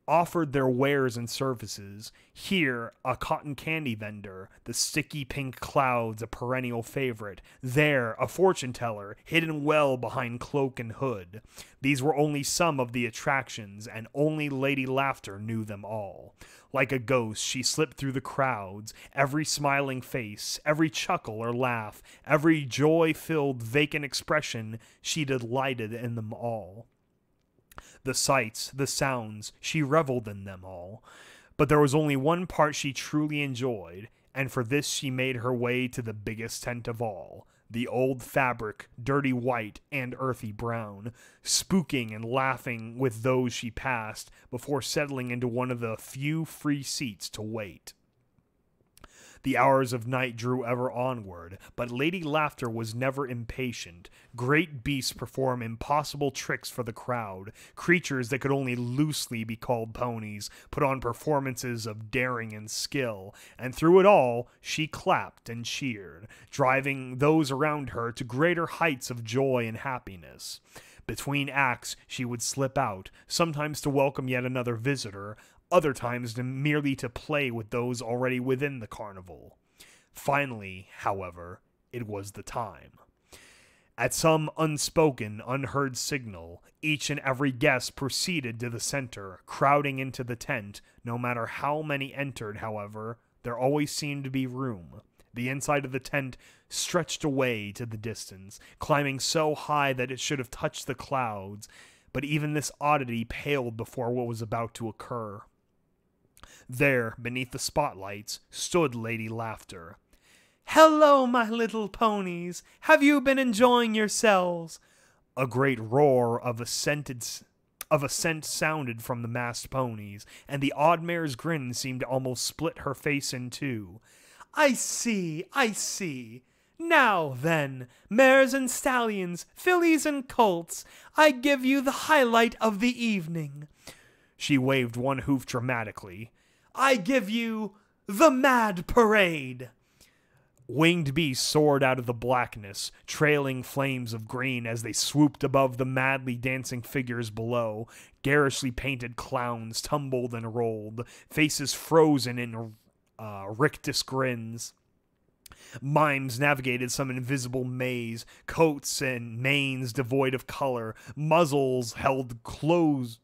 offered their wares and services. Here, a cotton candy vendor, the sticky pink clouds a perennial favorite. There, a fortune teller, hidden well behind cloak and hood. These were only some of the attractions, and only Lady Laughter knew them all. Like a ghost, she slipped through the crowds, every smiling face, every chuckle or laugh, every joy-filled vacant expression, she delighted in them all. The sights, the sounds, she reveled in them all. But there was only one part she truly enjoyed, and for this she made her way to the biggest tent of all, the old fabric, dirty white and earthy brown, spooking and laughing with those she passed before settling into one of the few free seats to wait. The hours of night drew ever onward, but Lady Laughter was never impatient. Great beasts perform impossible tricks for the crowd. Creatures that could only loosely be called ponies put on performances of daring and skill, and through it all she clapped and cheered, driving those around her to greater heights of joy and happiness. Between acts she would slip out, sometimes to welcome yet another visitor, other times merely to play with those already within the carnival. Finally, however, it was the time. At some unspoken, unheard signal, each and every guest proceeded to the center, crowding into the tent. No matter how many entered, however, there always seemed to be room. The inside of the tent stretched away to the distance, climbing so high that it should have touched the clouds, but even this oddity paled before what was about to occur. There, beneath the spotlights, stood Lady Laughter. "Hello, my little ponies! Have you been enjoying yourselves?" A great roar of assent sounded from the masked ponies, and the odd mare's grin seemed to almost split her face in two. I see. Now then, mares and stallions, fillies and colts, I give you the highlight of the evening." She waved one hoof dramatically. "I give you the Mad Parade." Winged beasts soared out of the blackness, trailing flames of green as they swooped above the madly dancing figures below. Garishly painted clowns tumbled and rolled, faces frozen in rictus grins. Mimes navigated some invisible maze, coats and manes devoid of color, muzzles held closed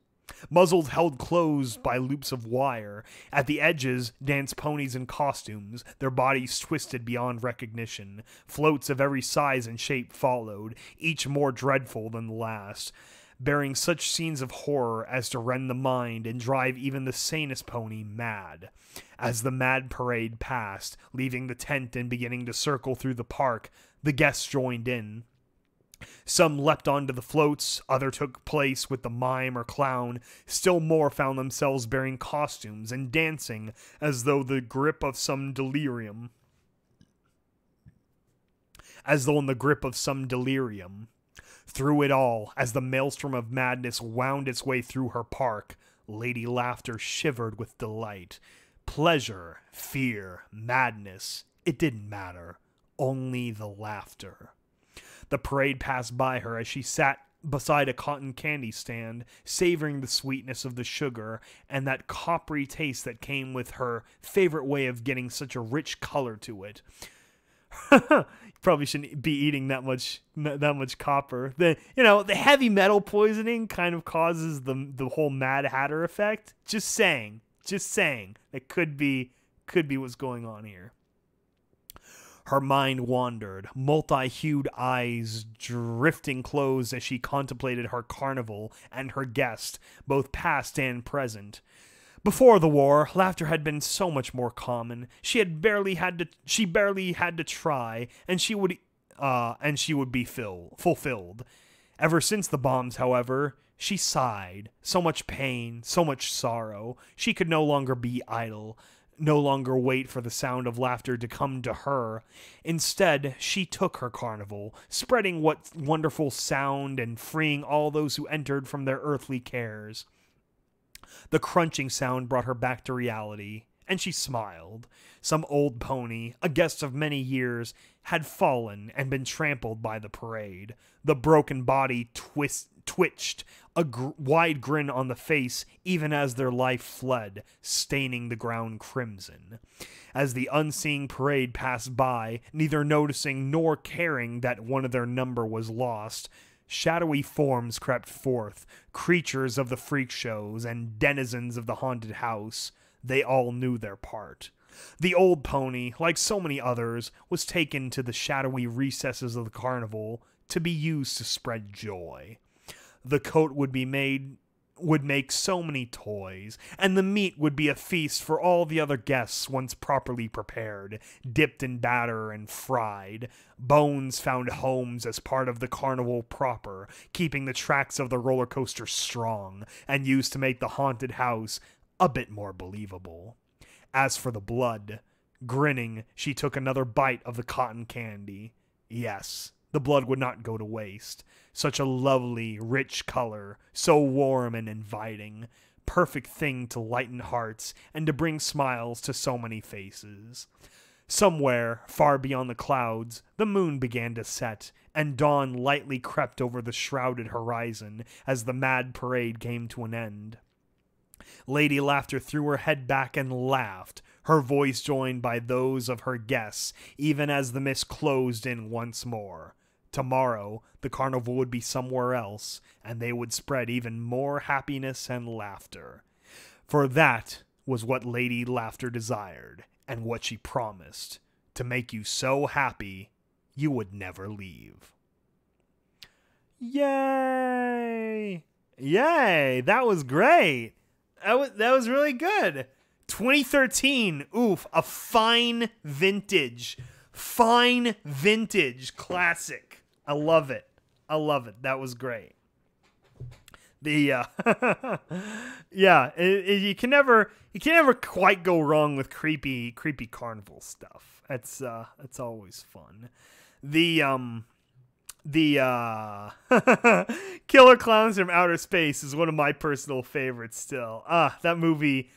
by loops of wire. At the edges danced ponies in costumes, their bodies twisted beyond recognition. Floats of every size and shape followed, each more dreadful than the last, bearing such scenes of horror as to rend the mind and drive even the sanest pony mad. As the Mad Parade passed, leaving the tent and beginning to circle through the park, the guests joined in. Some leapt onto the floats, others took place with the mime or clown, still more found themselves bearing costumes and dancing as though in the grip of some delirium. Through it all, as the maelstrom of madness wound its way through her park, Lady Laughter shivered with delight. Pleasure, fear, madness, it didn't matter. Only the laughter. The parade passed by her as she sat beside a cotton candy stand, savoring the sweetness of the sugar and that coppery taste that came with her favorite way of getting such a rich color to it. Probably shouldn't be eating that much copper. The heavy metal poisoning kind of causes the whole Mad Hatter effect. Just saying. That could be what's going on here. Her mind wandered, multi-hued eyes drifting closed as she contemplated her carnival and her guest, both past and present. Before the war, laughter had been so much more common. She barely had to try, and she would be fulfilled. Ever since the bombs, however, she sighed. So much pain, so much sorrow. She could no longer be idle, no longer wait for the sound of laughter to come to her. Instead, she took her carnival, spreading what wonderful sound and freeing all those who entered from their earthly cares. The crunching sound brought her back to reality, and she smiled. Some old pony, a guest of many years, had fallen and been trampled by the parade. The broken body twitched, a wide grin on the face even as their life fled, staining the ground crimson. As the unseeing parade passed by, neither noticing nor caring that one of their number was lost, shadowy forms crept forth, creatures of the freak shows and denizens of the haunted house. They all knew their part. The old pony, like so many others, was taken to the shadowy recesses of the carnival to be used to spread joy. The coat would make so many toys, and the meat would be a feast for all the other guests once properly prepared, dipped in batter and fried. Bones found homes as part of the carnival proper, keeping the tracks of the roller coaster strong, and used to make the haunted house a bit more believable. As for the blood, Grinning, she took another bite of the cotton candy. Yes, the blood would not go to waste. Such a lovely, rich color, so warm and inviting. Perfect thing to lighten hearts and to bring smiles to so many faces. Somewhere, far beyond the clouds, the moon began to set, and dawn lightly crept over the shrouded horizon as the mad parade came to an end. Lady Laughter threw her head back and laughed, her voice joined by those of her guests, even as the mist closed in once more. Tomorrow, the carnival would be somewhere else, and they would spread even more happiness and laughter. For that was what Lady Laughter desired, and what she promised, to make you so happy you would never leave. Yay! Yay! That was great! That was really good. 2013, oof, a fine vintage classic. I love it. That was great. The yeah, you can never quite go wrong with creepy carnival stuff. It's always fun. The Killer Clowns from Outer Space is one of my personal favorites still. That movie's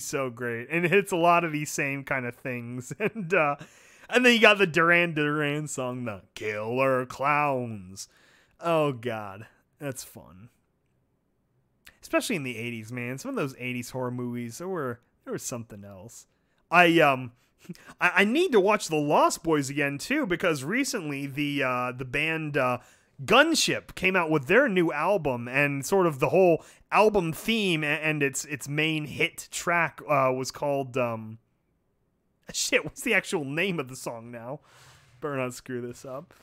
so great, and it hits a lot of these same kind of things. And then you got the Duran Duran song, the Killer Clowns. Oh god, that's fun. Especially in the 80s, man. Some of those 80s horror movies, there was something else. I need to watch The Lost Boys again too, because recently the band Gunship came out with their new album, and sort of the whole album theme and its main hit track was called shit, what's the actual name of the song now? Better not screw this up.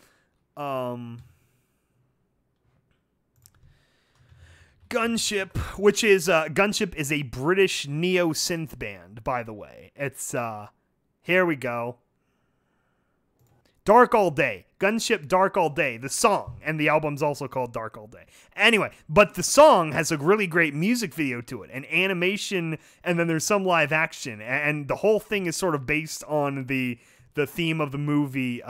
Gunship, which is Gunship is a British neo-synth band, by the way. It's here we go. Dark All Day. Gunship Dark All Day, the song. And the album's also called Dark All Day. Anyway, but the song has a really great music video to it, and animation, and then there's some live action. And the whole thing is sort of based on the theme of the movie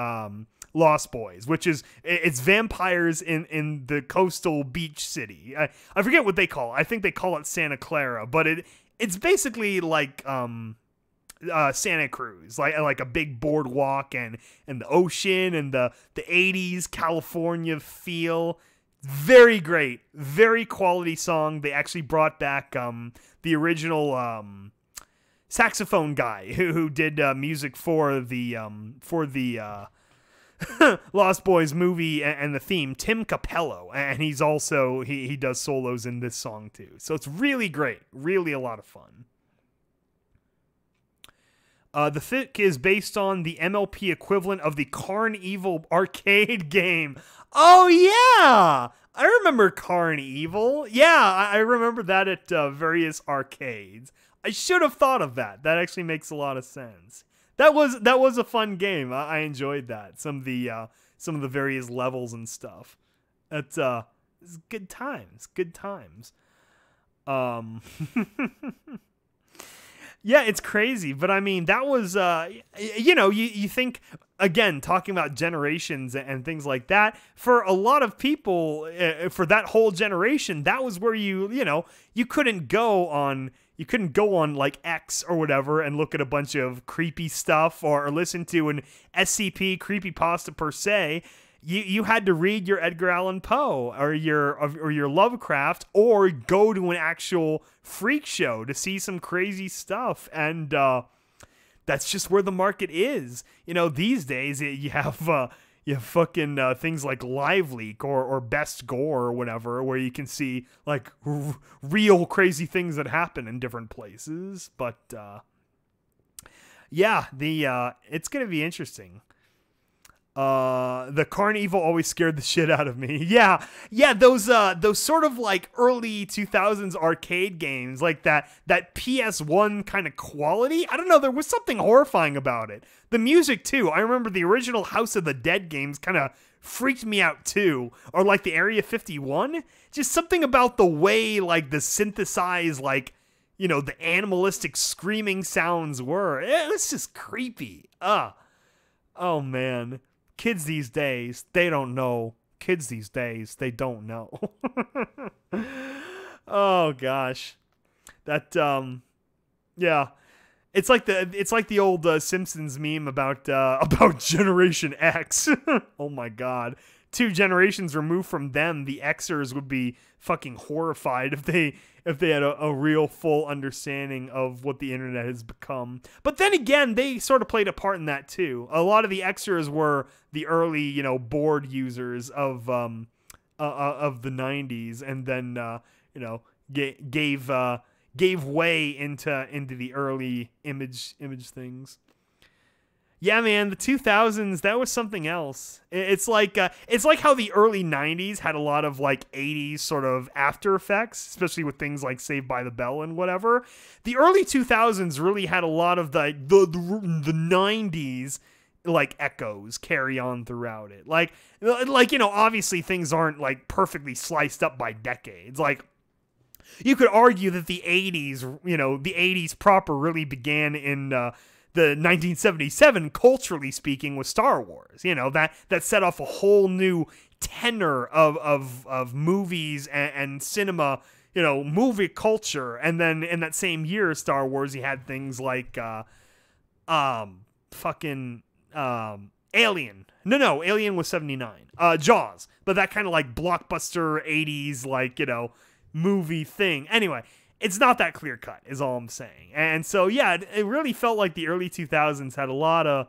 Lost Boys, which is, it's vampires in the coastal beach city. I forget what they call it. I think they call it Santa Clara, but it's basically like Santa Cruz, like a big boardwalk and the ocean and the 80s California feel. Very great, very quality song. They actually brought back the original saxophone guy who did music for the Lost Boys movie and the theme, Tim Capello, and he's also he does solos in this song too. So it's really great, really a lot of fun. The fic is based on the MLP equivalent of the Carnival arcade game. Oh, yeah! I remember Carnival. Yeah, I remember that at various arcades. I should have thought of that. That actually makes a lot of sense. That was a fun game. I enjoyed that. Some of the various levels and stuff. It's good times. Good times. Yeah, it's crazy, but I mean, that was, you think, again, talking about generations and things like that, for a lot of people, for that whole generation, that was where you couldn't go on like X or whatever and look at a bunch of creepy stuff or listen to an SCP creepypasta per se. You had to read your Edgar Allan Poe or your Lovecraft, or go to an actual freak show to see some crazy stuff, and that's just where the market is. These days you have fucking things like Live Leak or Best Gore or whatever, where you can see like real crazy things that happen in different places. But yeah, it's gonna be interesting. The Carnival always scared the shit out of me. Yeah, those sort of like early 2000s arcade games, like that PS1 kind of quality. I don't know, there was something horrifying about it. The music too. I remember the original House of the Dead games kind of freaked me out too. Or like the Area 51. Just something about the way like the synthesized like the animalistic screaming sounds were. It's just creepy. Oh man. Kids these days, they don't know. Kids these days, they don't know. Oh gosh. That yeah. It's like the old Simpsons meme about Generation X. Oh my god. 2 generations removed from them, the Xers would be fucking horrified if they had a real full understanding of what the internet has become. But then again, they sort of played a part in that too. A lot of the Xers were the early, board users of the 90s, and then gave way into the early image things. Yeah, man, the 2000s, that was something else. It's like how the early 90s had a lot of like 80s sort of after effects, especially with things like Saved by the Bell and whatever. The early 2000s really had a lot of the 90s like echoes carry on throughout it. Like obviously things aren't like perfectly sliced up by decades. Like, you could argue that the 80s, the 80s proper really began in the 1977, culturally speaking, with Star Wars. That set off a whole new tenor of movies and cinema, movie culture. And then in that same year, Star Wars, you had things like Alien. No, Alien was 79. Jaws. But that kind of like blockbuster 80s, like, movie thing. Anyway, it's not that clear cut is all I'm saying. And so yeah, it really felt like the early 2000s had a lot of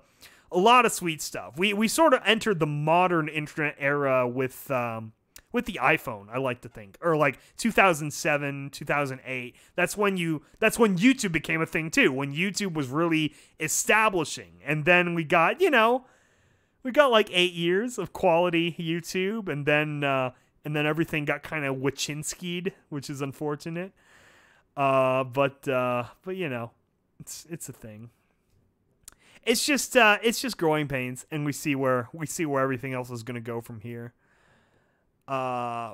sweet stuff. We sort of entered the modern internet era with the iPhone, I like to think, or like 2007, 2008. That's when YouTube became a thing too, when YouTube was really establishing. And then we got like 8 years of quality YouTube, and then everything got kind of Wachinski'd, which is unfortunate. But it's a thing. It's just growing pains, and we see where everything else is going to go from here.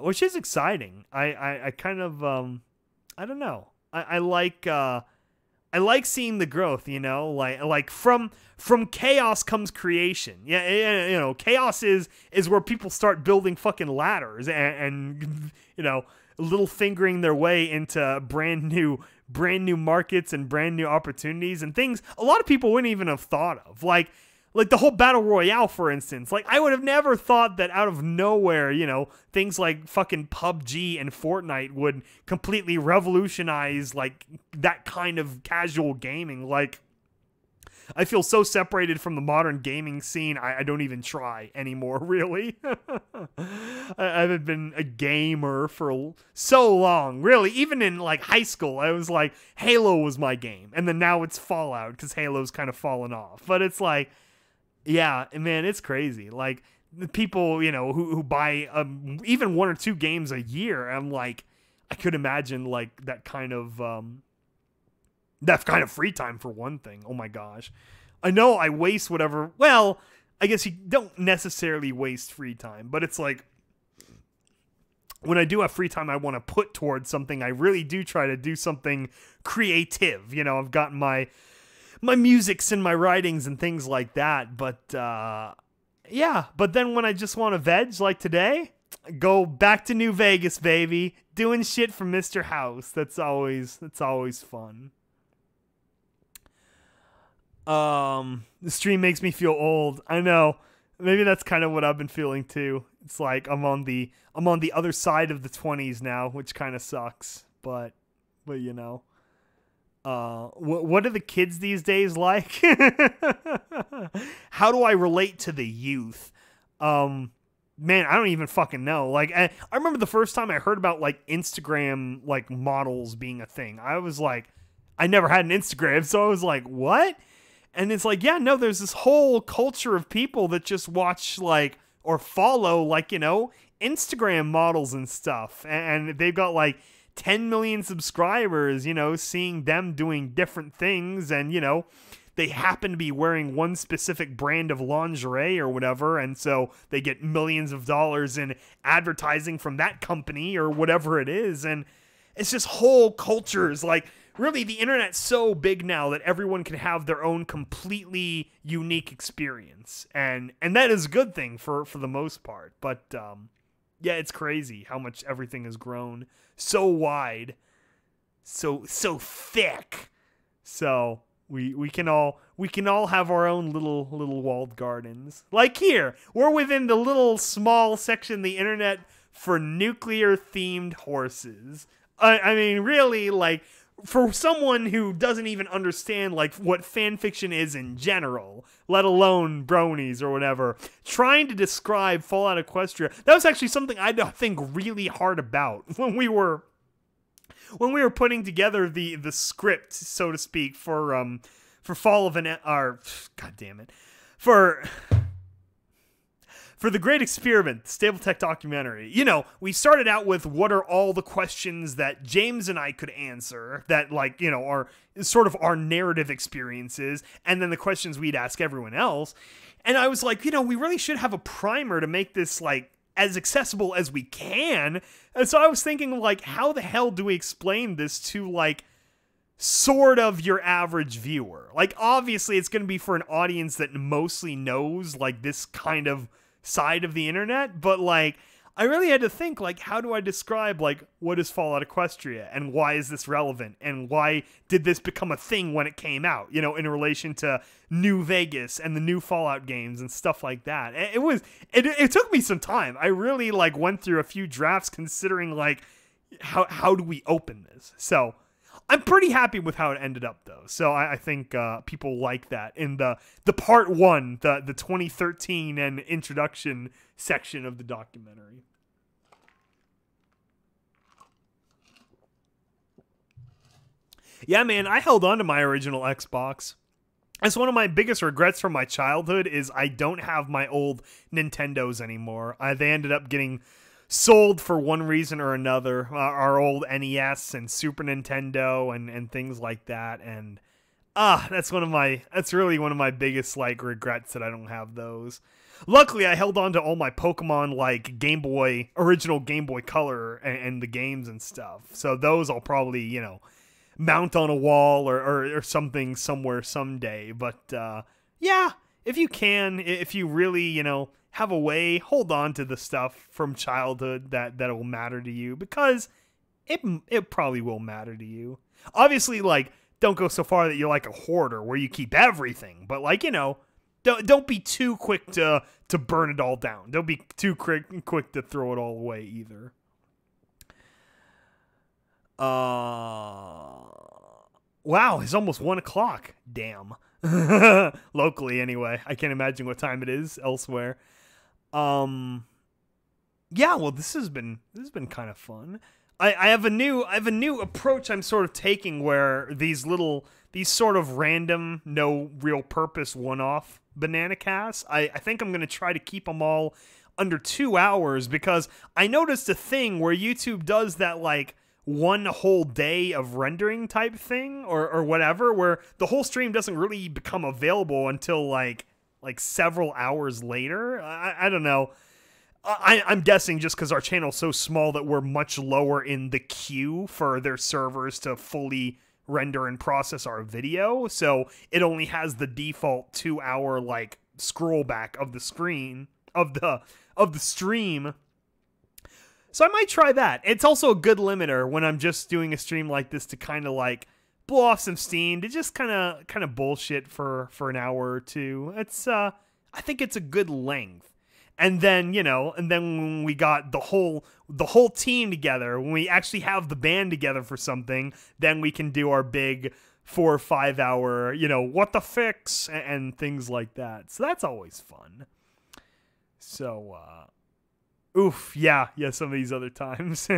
Which is exciting. I kind of, I don't know. I like seeing the growth, like from chaos comes creation. Yeah, chaos is where people start building fucking ladders and little fingering their way into brand new markets and brand new opportunities and things a lot of people wouldn't even have thought of. Like the whole battle royale, for instance. Like, I would have never thought that out of nowhere, things like fucking PUBG and Fortnite would completely revolutionize like that kind of casual gaming. Like, I feel so separated from the modern gaming scene, I don't even try anymore, really. I haven't been a gamer for so long, really. Even in like high school, I was like, Halo was my game. And then now it's Fallout, because Halo's kind of fallen off. But it's like, yeah, man, it's crazy. Like, the people, who buy even 1 or 2 games a year, I'm like, I could imagine like that kind of free time, for one thing. Oh my gosh. I know I waste whatever. Well, I guess you don't necessarily waste free time, but it's like, when I do have free time I want to put towards something, I really do try to do something creative. I've got my musics and my writings and things like that. But yeah, but then when I just want to veg like today, go back to New Vegas, baby, doing shit for Mr. House. That's always fun. The stream makes me feel old. I know. Maybe that's kind of what I've been feeling too. It's like I'm on the other side of the 20s now, which kind of sucks. But what are the kids these days like? How do I relate to the youth? Man, I don't even fucking know. Like, I remember the first time I heard about like Instagram like models being a thing. I was like, I never had an Instagram, so I was like, what? And it's like, yeah, no, there's this whole culture of people that just watch like or follow like, Instagram models and stuff. And they've got like 10 million subscribers, seeing them doing different things. And, they happen to be wearing one specific brand of lingerie or whatever. And so they get millions of dollars in advertising from that company or whatever it is. And it's just whole cultures. Like, really, the internet's so big now that everyone can have their own completely unique experience. And that is a good thing for the most part. But, yeah, it's crazy how much everything has grown so wide, so thick. So we can all have our own little walled gardens. Like here, we're within the little small section of the internet for nuclear themed horses. I mean, really, like, for someone who doesn't even understand, like, what fan fiction is in general, let alone bronies or whatever, trying to describe Fallout Equestria, that was actually something I had to think really hard about when we were putting together the script, so to speak, for Fall of God damn it, for the Great Experiment, Stable Tech documentary. You know, we started out with what are all the questions that James and I could answer that, like, you know, are sort of our narrative experiences, and then the questions we'd ask everyone else. And I was like, you know, we really should have a primer to make this, like, as accessible as we can. And so I was thinking, like, how the hell do we explain this to, like, sort of your average viewer? Like, obviously it's going to be for an audience that mostly knows, like, this kind of side of the internet, but, like, I really had to think, like, how do I describe, like, what is Fallout Equestria, and why is this relevant, and why did this become a thing when it came out, you know, in relation to New Vegas and the new Fallout games and stuff like that. It took me some time. I really, like, went through a few drafts considering, like, how do we open this? So I'm pretty happy with how it ended up, though. So I think people like that in the part one, the 2013 and introduction section of the documentary. Yeah, man, I held on to my original Xbox. That's one of my biggest regrets from my childhood is I don't have my old Nintendos anymore. They ended up getting sold for one reason or another. Our old NES and Super Nintendo and things like that. And that's really one of my biggest, like, regrets that I don't have those. Luckily, I held on to all my Pokemon, like, original Game Boy Color and the games and stuff. So those I'll probably, you know, mount on a wall or something somewhere someday. But yeah, if you really, you know, have a way, hold on to the stuff from childhood that will matter to you, because it probably will matter to you. Obviously, like, don't go so far that you're like a hoarder where you keep everything, but, like, you know, don't be too quick to burn it all down. Don't be too quick to throw it all away either. Wow, it's almost 1 o'clock. Damn. Locally, anyway. I can't imagine what time it is elsewhere. Yeah, well, this has been kind of fun. I have a new approach I'm sort of taking, where these sort of random, no real purpose one-off BananaCasts, I think I'm going to try to keep them all under 2 hours, because I noticed a thing where YouTube does that, like, one whole day of rendering type thing or whatever, where the whole stream doesn't really become available until like several hours later. I don't know. I'm guessing just because our channel's so small that we're much lower in the queue for their servers to fully render and process our video, so it only has the default 2 hour, like, scroll back of the screen of the stream. So I might try that. It's also a good limiter when I'm just doing a stream like this to kind of, like, blow off some steam, to just kind of bullshit for an hour or two. It's I think it's a good length. And then, you know, when we got the whole team together, when we actually have the band together for something, then we can do our big 4 or 5 hour, you know, what the fix and things like that. So that's always fun. So, oof, yeah, some of these other times.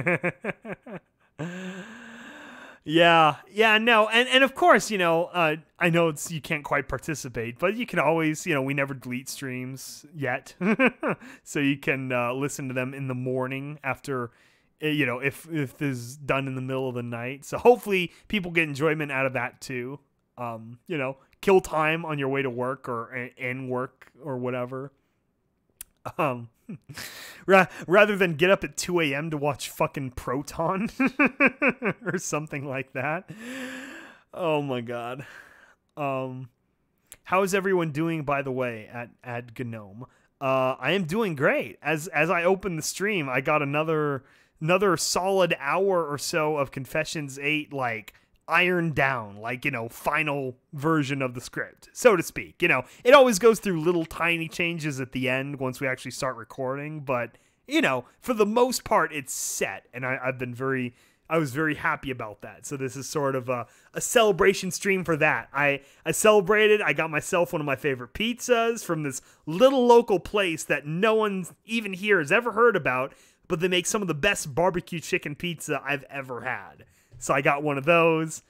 Yeah, no, and of course, you know, I know you can't quite participate, but you can always, you know, we never delete streams yet, so you can listen to them in the morning after, you know, if this is done in the middle of the night. So hopefully people get enjoyment out of that too. You know, kill time on your way to work or in work or whatever. Rather than get up at 2 a.m. to watch fucking Proton or something like that. Oh my god. How is everyone doing, by the way, at Gnome? I am doing great. As I open the stream, I got another solid hour or so of Confessions 8, like, ironed down, like, you know, final version of the script, so to speak. You know, it always goes through little tiny changes at the end once we actually start recording, but, you know, for the most part, it's set, and I was very happy about that. So this is sort of a celebration stream for that. I celebrated. I got myself one of my favorite pizzas from this little local place that no one even here has ever heard about, but they make some of the best barbecue chicken pizza I've ever had. So I got one of those,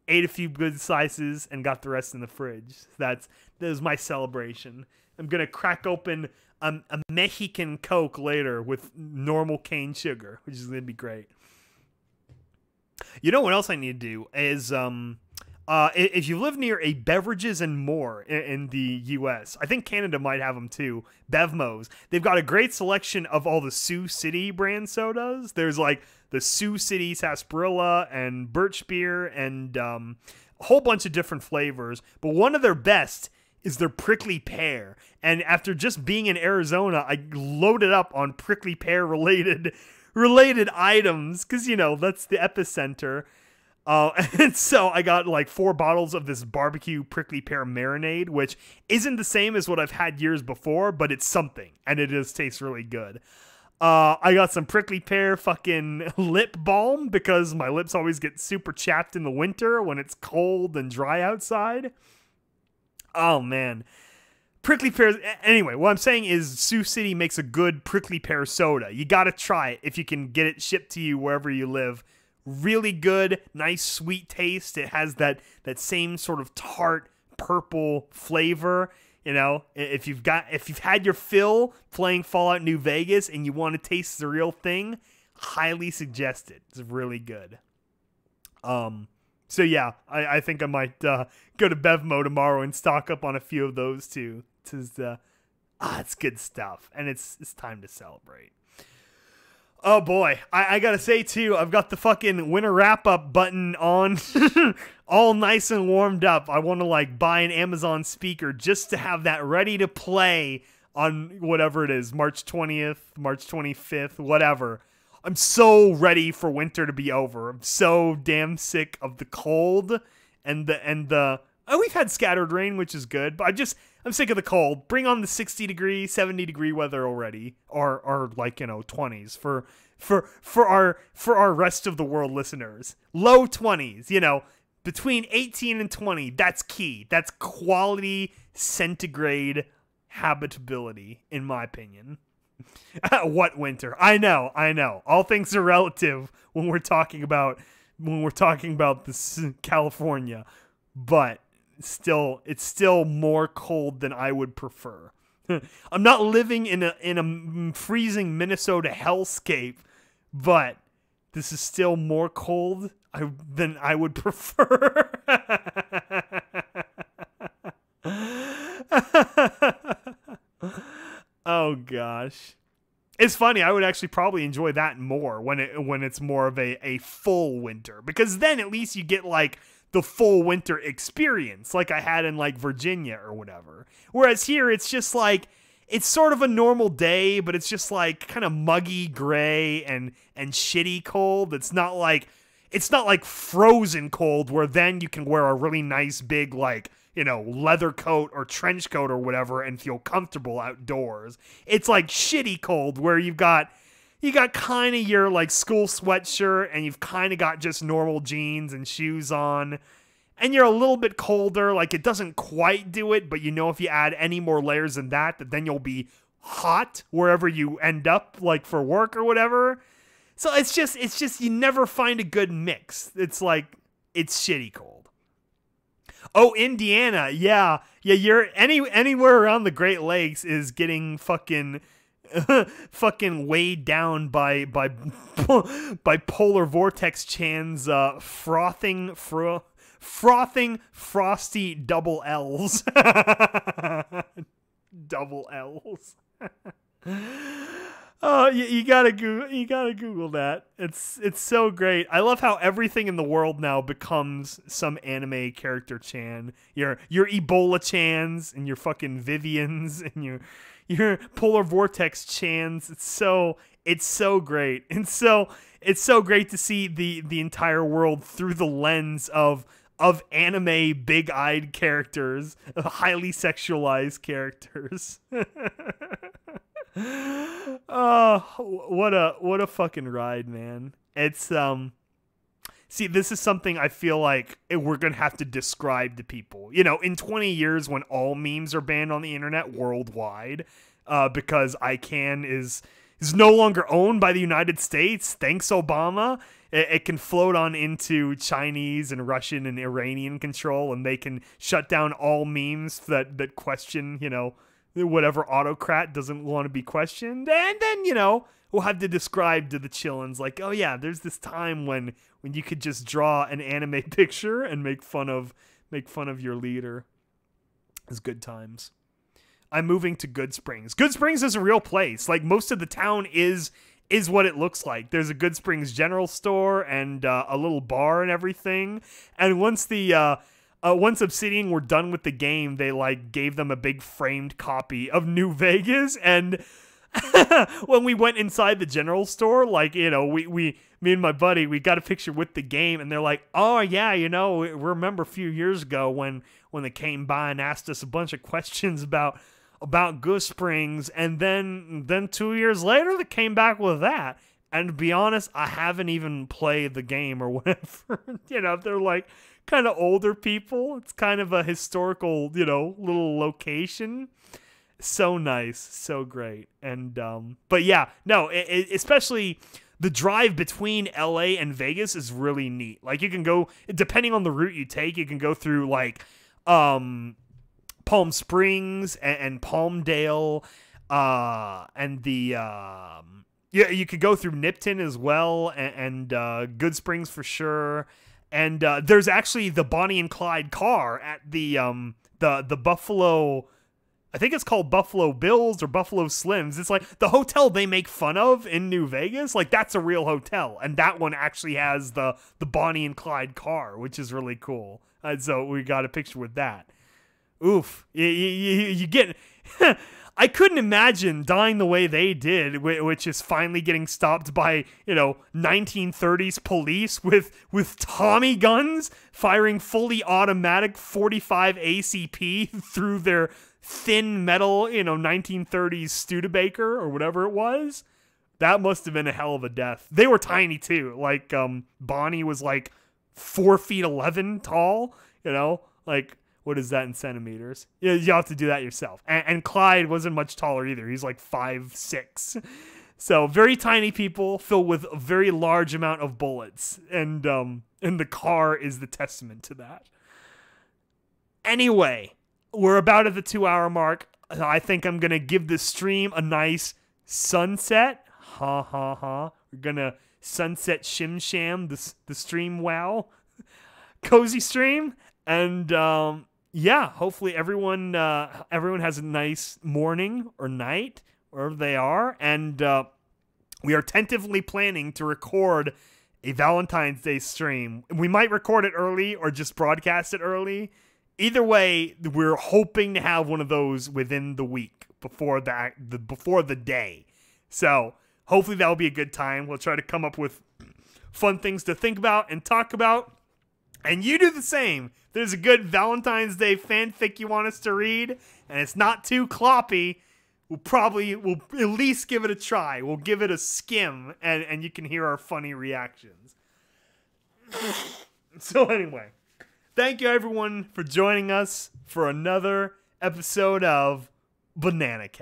ate a few good slices, and got the rest in the fridge. That was my celebration. I'm going to crack open a Mexican Coke later with normal cane sugar, which is going to be great. You know what else I need to do is, if you live near a Beverages and More in the U.S., I think Canada might have them too, Bevmos. They've got a great selection of all the Sioux City brand sodas. There's like the Sioux City Sarsaparilla and Birch Beer and a whole bunch of different flavors. But one of their best is their prickly pear. And after just being in Arizona, I loaded up on prickly pear related items because, you know, that's the epicenter. And so I got like 4 bottles of this barbecue prickly pear marinade, which isn't the same as what I've had years before, but it's something, and it does taste really good. I got some prickly pear fucking lip balm because my lips always get super chapped in the winter when it's cold and dry outside. Oh man. Prickly pears. Anyway, what I'm saying is Sioux City makes a good prickly pear soda. You got to try it if you can get it shipped to you wherever you live. Really good, nice sweet taste. It has that same sort of tart purple flavor. You know, if you've had your fill playing Fallout New Vegas and you want to taste the real thing, highly suggest it. It's really good. So yeah, I think I might go to Bevmo tomorrow and stock up on a few of those too. It's good stuff, and it's time to celebrate. Oh boy, I gotta say too, I've got the fucking winter wrap-up button on, all nice and warmed up. I want to like buy an Amazon speaker just to have that ready to play on whatever it is, March 20th, March 25th, whatever. I'm so ready for winter to be over. I'm so damn sick of the cold and the we've had scattered rain, which is good, but I'm sick of the cold. Bring on the 60 degree, 70 degree weather already, or like, you know, 20s for our rest of the world listeners. Low 20s, you know, between 18 and 20. That's key. That's quality centigrade habitability, in my opinion. What winter? I know. All things are relative when we're talking about this California, but it's still more cold than I would prefer. I'm not living in a freezing Minnesota hellscape, but this is still more cold than I would prefer. Oh gosh. It's funny, I would actually probably enjoy that more when it's more of a full winter, because then at least you get like the full winter experience like I had in like Virginia or whatever. Whereas here it's just like, it's sort of a normal day, but it's just like kind of muggy gray and shitty cold. It's not like frozen cold where then you can wear a really nice big like, you know, leather coat or trench coat or whatever and feel comfortable outdoors. It's like shitty cold where you got kind of your like school sweatshirt and you've kind of got just normal jeans and shoes on, and you're a little bit colder. Like, it doesn't quite do it, but you know, if you add any more layers than that, then you'll be hot wherever you end up, like for work or whatever. So it's just you never find a good mix. It's like, it's shitty cold. Oh, Indiana, yeah, you're anywhere around the Great Lakes is getting fucking weighed down by polar vortex Chan's frothing frosty double L's. Double L's. Oh, you gotta Google that. It's so great. I love how everything in the world now becomes some anime character Chan. Your Ebola Chans and your fucking Vivians and your Polar Vortex Chans. It's so great. And it's so great to see the entire world through the lens of anime big-eyed characters, highly sexualized characters. Oh, what a fucking ride, man. It's see, this is something I feel like we're gonna have to describe to people. You know, in 20 years when all memes are banned on the internet worldwide, because ICANN is no longer owned by the United States, thanks Obama. It can float on into Chinese and Russian and Iranian control, and they can shut down all memes that question, you know, whatever autocrat doesn't want to be questioned. And then, you know, we'll have to describe to the chillins like, oh yeah, there's this time when you could just draw an anime picture and make fun of your leader. It's good times. I'm moving to Good Springs. Good Springs is a real place. Like, most of the town is what it looks like. There's a Good Springs general store and a little bar and everything. And once Obsidian were done with the game, they like gave them a big framed copy of New Vegas. And when we went inside the general store, like, you know, me and my buddy, we got a picture with the game, and they're like, oh yeah, you know, we remember a few years ago when they came by and asked us a bunch of questions about Good Springs, and then 2 years later they came back with that. And to be honest, I haven't even played the game or whatever. You know, they're like kind of older people. It's kind of a historical, you know, little location. So nice, so great. And but yeah, no, especially the drive between LA and Vegas is really neat. Like, you can go, depending on the route you take, you can go through like Palm Springs and Palmdale, and the yeah, you could go through Nipton as well, and Good Springs for sure. And there's actually the Bonnie and Clyde car at the Buffalo, I think it's called Buffalo Bills or Buffalo Slims. It's like the hotel they make fun of in New Vegas. Like, that's a real hotel, and that one actually has the Bonnie and Clyde car, which is really cool. And so we got a picture with that. Oof, you get. I couldn't imagine dying the way they did, which is finally getting stopped by, you know, 1930s police with Tommy guns firing fully automatic 45 ACP through their thin metal, you know, 1930s Studebaker or whatever it was. That must have been a hell of a death. They were tiny too. Like, Bonnie was like 4'11" tall, you know, like. What is that in centimeters? Yeah, you have to do that yourself. And Clyde wasn't much taller either. He's like 5'6". So very tiny people filled with a very large amount of bullets. And the car is the testament to that. Anyway, we're about at the 2-hour mark. I think I'm going to give this stream a nice sunset. Ha ha ha. We're going to sunset shim sham the stream wow. Cozystream. And yeah, hopefully everyone has a nice morning or night wherever they are, and we are tentatively planning to record a Valentine's Day stream. We might record it early or just broadcast it early. Either way, we're hoping to have one of those within the week before the day. So hopefully that will be a good time. We'll try to come up with fun things to think about and talk about. And you do the same. If there's a good Valentine's Day fanfic you want us to read, and it's not too cloppy, we'll at least give it a try. We'll give it a skim, and you can hear our funny reactions. So anyway, thank you everyone for joining us for another episode of BananaCast.